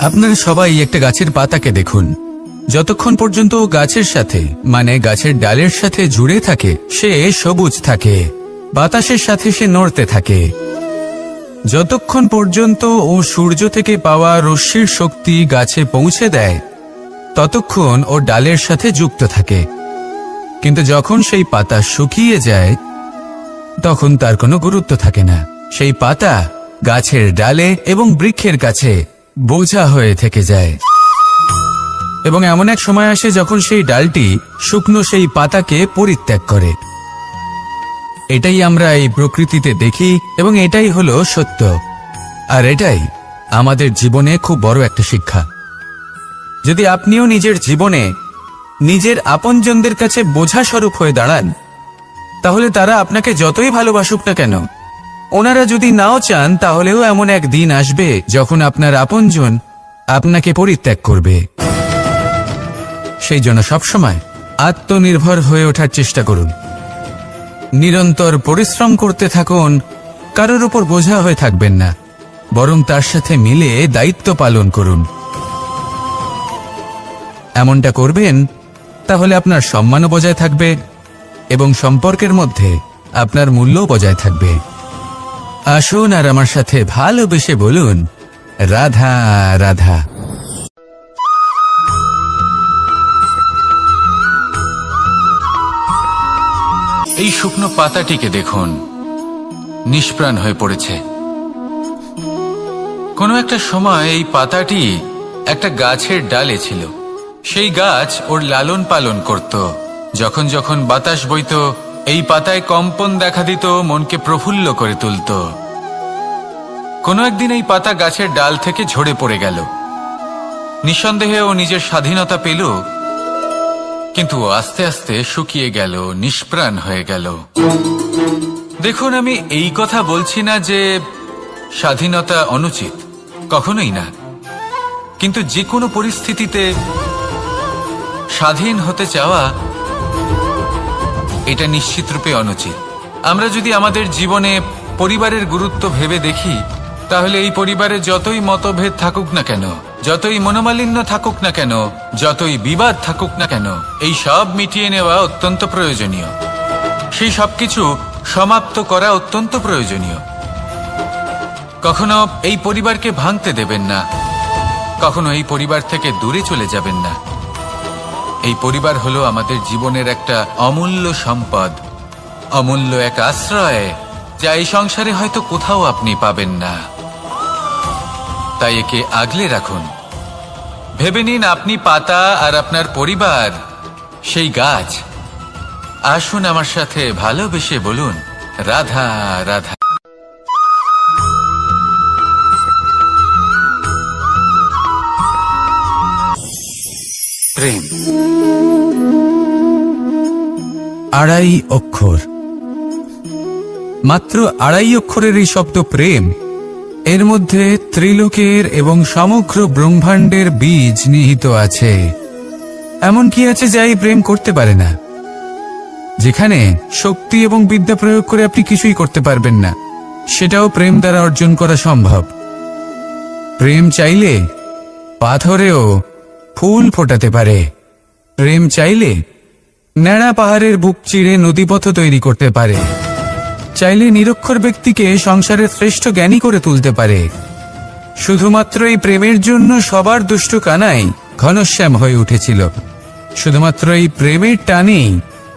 আপনারা সবাই একটা গাছের পাতাকে দেখুন। যতক্ষণ পর্যন্ত ও গাছের সাথে মানে গাছের ডালের সাথে জুড়ে থাকে সে সবুজ থাকে, বাতাসের সাথে সে নড়তে থাকে। যতক্ষণ পর্যন্ত ও সূর্য থেকে পাওয়া রশ্মির শক্তি গাছে পৌঁছে দেয় ততক্ষণ ও ডালের সাথে যুক্ত থাকে। কিন্তু যখন সেই পাতা শুকিয়ে যায় তখন তার কোনো গুরুত্ব থাকে না। সেই পাতা গাছের ডালে এবং বৃক্ষের কাছে বোঝা হয়ে থেকে যায়। এবং এমন এক সময় আসে যখন সেই ডালটি শুকনো সেই পাতাকে পরিত্যাগ করে। এটাই আমরা এই প্রকৃতিতে দেখি এবং এটাই হলো সত্য। আর এটাই আমাদের জীবনে খুব বড় একটা শিক্ষা। যদি আপনিও নিজের জীবনে নিজের আপনজনদের কাছে বোঝা স্বরূপ হয়ে দাঁড়ান, তাহলে তারা আপনাকে যতই ভালোবাসুক না কেন, ওনারা যদি নাও চান তাহলেও এমন এক দিন আসবে যখন আপনার আপনজন আপনাকে পরিত্যাগ করবে। সেই জন্য সবসময় আত্মনির্ভর হয়ে ওঠার চেষ্টা করুন, নিরন্তর পরিশ্রম করতে থাকুন। কারোর উপর বোঝা হয়ে থাকবেন না, বরং তার সাথে মিলে দায়িত্ব পালন করুন। এমনটা করবেন তাহলে আপনার সম্মানও বজায় থাকবে এবং সম্পর্কের মধ্যে আপনার মূল্যও বজায় থাকবে। আসুন আর আমার সাথে ভালোবেসে বলুন রাধা রাধা। এই শুকনো পাতাটিকে দেখুন, নিষ্প্রাণ হয়ে পড়েছে। কোনো একটা সময় এই পাতাটি একটা গাছের ডালে ছিল। সেই গাছ ওর লালন পালন করত। যখন যখন বাতাস বইত এই পাতায় কম্পন দেখা দিত, মনকে প্রফুল্ল করে তুলত। কোনো একদিন এই পাতা গাছের ডাল থেকে ঝরে পড়ে গেল। নিঃসন্দেহে ও নিজের স্বাধীনতা পেল, কিন্তু আস্তে আস্তে শুকিয়ে গেল, নিষ্প্রাণ হয়ে গেল। দেখুন, আমি এই কথা বলছি না যে স্বাধীনতা অনুচিত, কখনোই না। কিন্তু যে কোনো পরিস্থিতিতে স্বাধীন হতে চাওয়া এটা নিশ্চিতরূপে অনুচিত। আমরা যদি আমাদের জীবনে পরিবারের গুরুত্ব ভেবে দেখি, তাহলে এই পরিবারে যতই মতভেদ থাকুক না কেন, যতই মনোমালিন্য থাকুক না কেন, যতই বিবাদ থাকুক না কেন, এই সব মিটিয়ে নেওয়া অত্যন্ত প্রয়োজনীয়। সেই সবকিছু সমাপ্ত করা অত্যন্ত প্রয়োজনীয়। কখনো এই পরিবারকে ভাঙতে দেবেন না, কখনো এই পরিবার থেকে দূরে চলে যাবেন না। এই পরিবার হলো আমাদের জীবনের একটা অমূল্য সম্পদ, অমূল্য এক আশ্রয়, যা এই সংসারে হয়তো কোথাও আপনি পাবেন না। তাই একে আগলে রাখুন। ভেবে নিন আপনি পাতা আর আপনার পরিবার সেই গাছ। আসুন আমার সাথে ভালোবেসে বলুন রাধা রাধা। প্রেম আড়াই অক্ষর, মাত্র আড়াই অক্ষরের এই শব্দ প্রেম, এর মধ্যে ত্রিলোকের এবং সমগ্র ব্রহ্মাণ্ডের বীজ নিহিত আছে। এমন কি আছে যা এই প্রেম করতে পারে না? যেখানে শক্তি এবং বিদ্যা প্রয়োগ করে আপনি কিছুই করতে পারবেন না, সেটাও প্রেম দ্বারা অর্জন করা সম্ভব। প্রেম চাইলে পাথরেও ফুল ফোটাতে পারে। প্রেম চাইলে ন্যাড়া পাহাড়ের বুক চিরে নদীপথ তৈরি করতে পারে। চাইলে নিরক্ষর ব্যক্তিকে সংসারের শ্রেষ্ঠ জ্ঞানী করে তুলতে পারে। শুধুমাত্র এই প্রেমের জন্য সবার দুষ্ট কানাই ঘনশ্যাম হয়ে উঠেছিল। শুধুমাত্র এই প্রেমের টানেই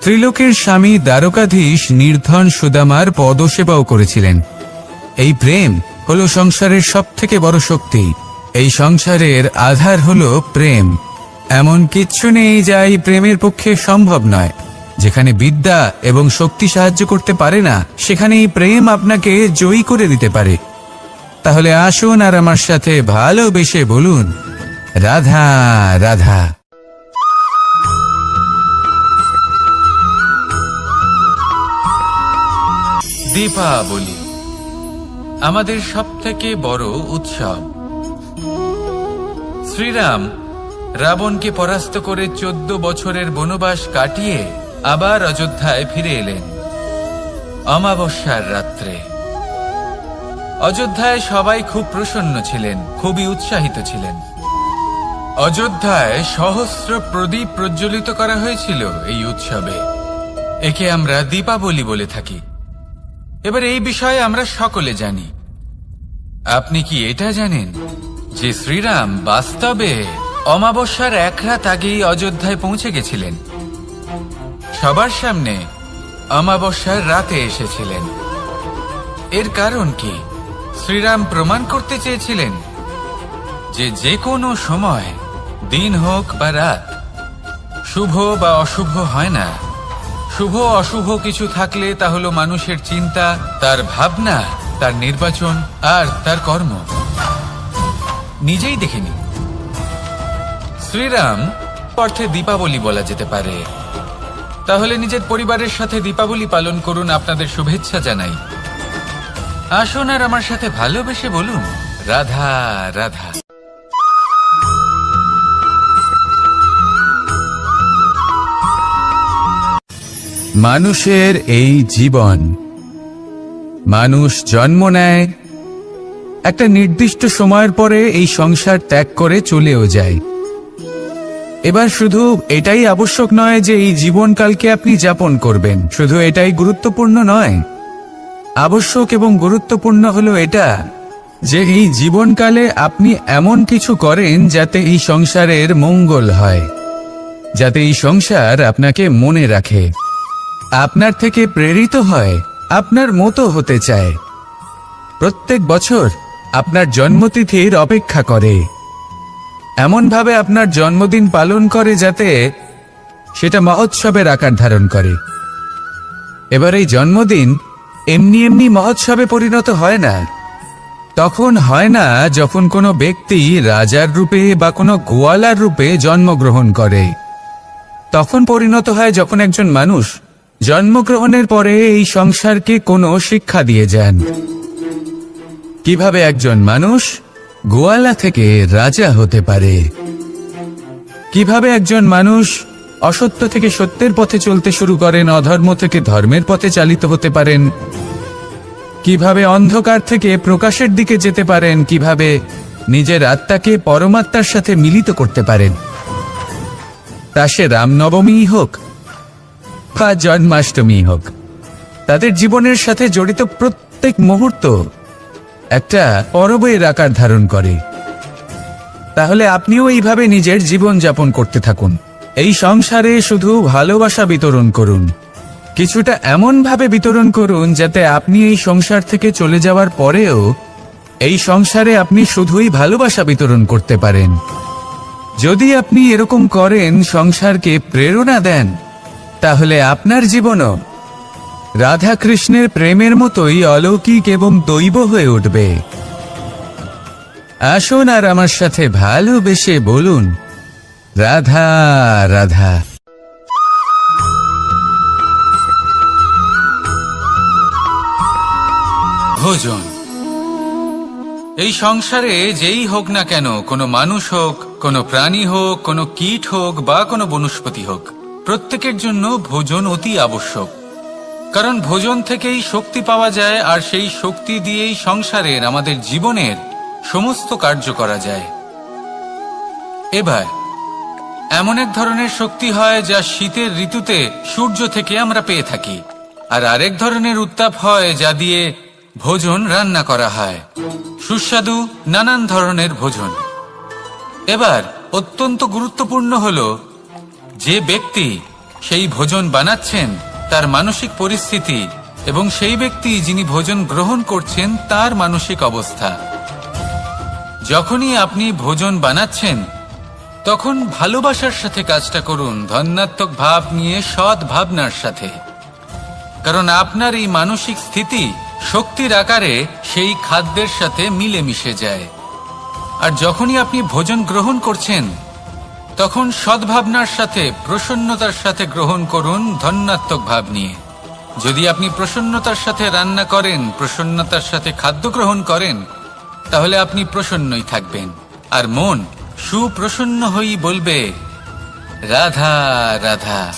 ত্রিলোকের স্বামী দ্বারকাধীশ নির্ধন সুদামার পদসেবাও করেছিলেন। এই প্রেম হলো সংসারের সব থেকে বড় শক্তি। এই সংসারের আধার হলো প্রেম। এমন কিচ্ছু নেই যা এই প্রেমের পক্ষে সম্ভব নয়। যেখানে বিদ্যা এবং শক্তি সাহায্য করতে পারে না, সেখানে এই প্রেম আপনাকে জয়ী করে দিতে পারে। তাহলে আসুন আর আমার সাথে ভালোবেসে বলুন, রাধা রাধা। দীপাবলি আমাদের সবথেকে বড় উৎসব। শ্রীরাম রাবণকে পরাস্ত করে 14 বছরের বনবাস কাটিয়ে আবার অযোধ্যায় ফিরে এলেন অমাবস্যার রাত্রে। অযোধ্যায় সবাই খুব প্রসন্ন ছিলেন, খুবই উৎসাহিত ছিলেন। অযোধ্যায় সহস্র প্রদীপ প্রজ্বলিত করা হয়েছিল এই উৎসবে। একে আমরা দীপাবলি বলে থাকি। এবার এই বিষয়ে আমরা সকলে জানি। আপনি কি এটা জানেন যে শ্রীরাম বাস্তবে অমাবস্যার এক রাত আগেই অযোধ্যায় পৌঁছে গেছিলেন? সবার সামনে অমাবস্যার রাতে এসেছিলেন। এর কারণ কি? শ্রীরাম প্রমাণ করতে চেয়েছিলেন যে যে কোনো সময়, দিন হোক বা রাত, শুভ বা অশুভ হয় না। শুভ অশুভ কিছু থাকলে তা হলো মানুষের চিন্তা, তার ভাবনা, তার নির্বাচন আর তার কর্ম। নিজেই দেখে নিন। শ্রীরাম অর্থে দীপাবলি বলা যেতে পারে। তাহলে নিজের পরিবারের সাথে দীপাবলি পালন করুন। আপনাদের শুভেচ্ছা জানাই। আসুন আর আমার সাথে ভালোবেসে বলুন, রাধা রাধা। মানুষের এই জীবন, মানুষ জন্ম নেয়, একটা নির্দিষ্ট সময়ের পরে এই সংসার ত্যাগ করে চলেও যায়। এবার শুধু এটাই আবশ্যক নয় যে এই জীবনকালকে আপনি যাপন করবেন, শুধু এটাই গুরুত্বপূর্ণ নয়। আবশ্যক এবং গুরুত্বপূর্ণ হলো এটা যে এই জীবনকালে আপনি এমন কিছু করেন যাতে এই সংসারের মঙ্গল হয়, যাতে এই সংসার আপনাকে মনে রাখে, আপনার থেকে প্রেরিত হয়, আপনার মতো হতে চায়, প্রত্যেক বছর আপনার জন্মতিথির অপেক্ষা করে, এমনভাবে আপনার জন্মদিন পালন করে যাতে সেটা মহোৎসবের আকার ধারণ করে। এবার এই জন্মদিন এমনি এমনি মহোৎসবে পরিণত হয় না। তখন হয় না যখন কোনো ব্যক্তি রাজার রূপে বা কোনো গোয়ালার রূপে জন্মগ্রহণ করে। তখন পরিণত হয় যখন একজন মানুষ জন্মগ্রহণের পরে এই সংসারকে কোনো শিক্ষা দিয়ে যান। কিভাবে একজন মানুষ গোয়ালা থেকে রাজা হতে পারে, কিভাবে একজন মানুষ অসত্য থেকে সত্যের পথে চলতে শুরু করেন, অধর্ম থেকে ধর্মের পথে চালিত হতে পারেন, কিভাবে অন্ধকার থেকে প্রকাশের দিকে যেতে পারেন, কিভাবে নিজের আত্মাকে পরমাত্মার সাথে মিলিত করতে পারেন। তা সে রামনবমী হোক বা জন্মাষ্টমী হোক, তাদের জীবনের সাথে জড়িত প্রত্যেক মুহূর্ত একটা পরবের আকার ধারণ করে। তাহলে আপনিও এইভাবে নিজের জীবন যাপন করতে থাকুন। এই সংসারে শুধু ভালোবাসা বিতরণ করুন, কিছুটা এমন ভাবে বিতরণ করুন যাতে আপনি এই সংসার থেকে চলে যাওয়ার পরেও এই সংসারে আপনি শুধুই ভালোবাসা বিতরণ করতে পারেন। যদি আপনি এরকম করেন, সংসারকে প্রেরণা দেন, তাহলে আপনার জীবনও রাধা কৃষ্ণের প্রেমের মতোই অলৌকিক এবং দৈব হয়ে উঠবে। আসুন আর আমার সাথে ভালোবেসে বলুন, রাধা রাধা। ভোজন। এই সংসারে যেই হোক না কেন, কোনো মানুষ হোক, কোনো প্রাণী হোক, কোনো কীট হোক বা কোনো বনস্পতি হোক, প্রত্যেকের জন্য ভোজন অতি আবশ্যক। কারণ ভোজন থেকেই শক্তি পাওয়া যায়, আর সেই শক্তি দিয়েই সংসারের, আমাদের জীবনের সমস্ত কার্য করা যায়। এবার এমন এক ধরনের শক্তি হয় যা শীতের ঋতুতে সূর্য থেকে আমরা পেয়ে থাকি, আর আরেক ধরনের উত্তাপ হয় যা দিয়ে ভোজন রান্না করা হয়, সুস্বাদু নানান ধরনের ভোজন। এবার অত্যন্ত গুরুত্বপূর্ণ হলো যে ব্যক্তি সেই ভোজন বানাচ্ছেন তার মানসিক পরিস্থিতি এবং সেই ব্যক্তি যিনি ভোজন গ্রহণ করছেন তার মানসিক অবস্থা। যখনই আপনি ভোজন বানাচ্ছেন তখন ভালোবাসার সাথে কাজটা করুন, ধন্যাত্মক ভাব নিয়ে, সৎ ভাবনার সাথে। কারণ আপনার এই মানসিক স্থিতি শক্তির আকারে সেই খাদ্যের সাথে মিলেমিশে যায়। আর যখনই আপনি ভোজন গ্রহণ করছেন, তখন সদ্ভাবনার সাথে, প্রসন্নতার সাথে গ্রহণ করুন, ধন্যাত্মক ভাব নিয়ে। যদি আপনি প্রসন্নতার সাথে রান্না করেন, প্রসন্নতার সাথে খাদ্য গ্রহণ করেন, তাহলে আপনি প্রসন্নই থাকবেন। আর মন সুপ্রসন্ন হয়েই বলবে, রাধা রাধা।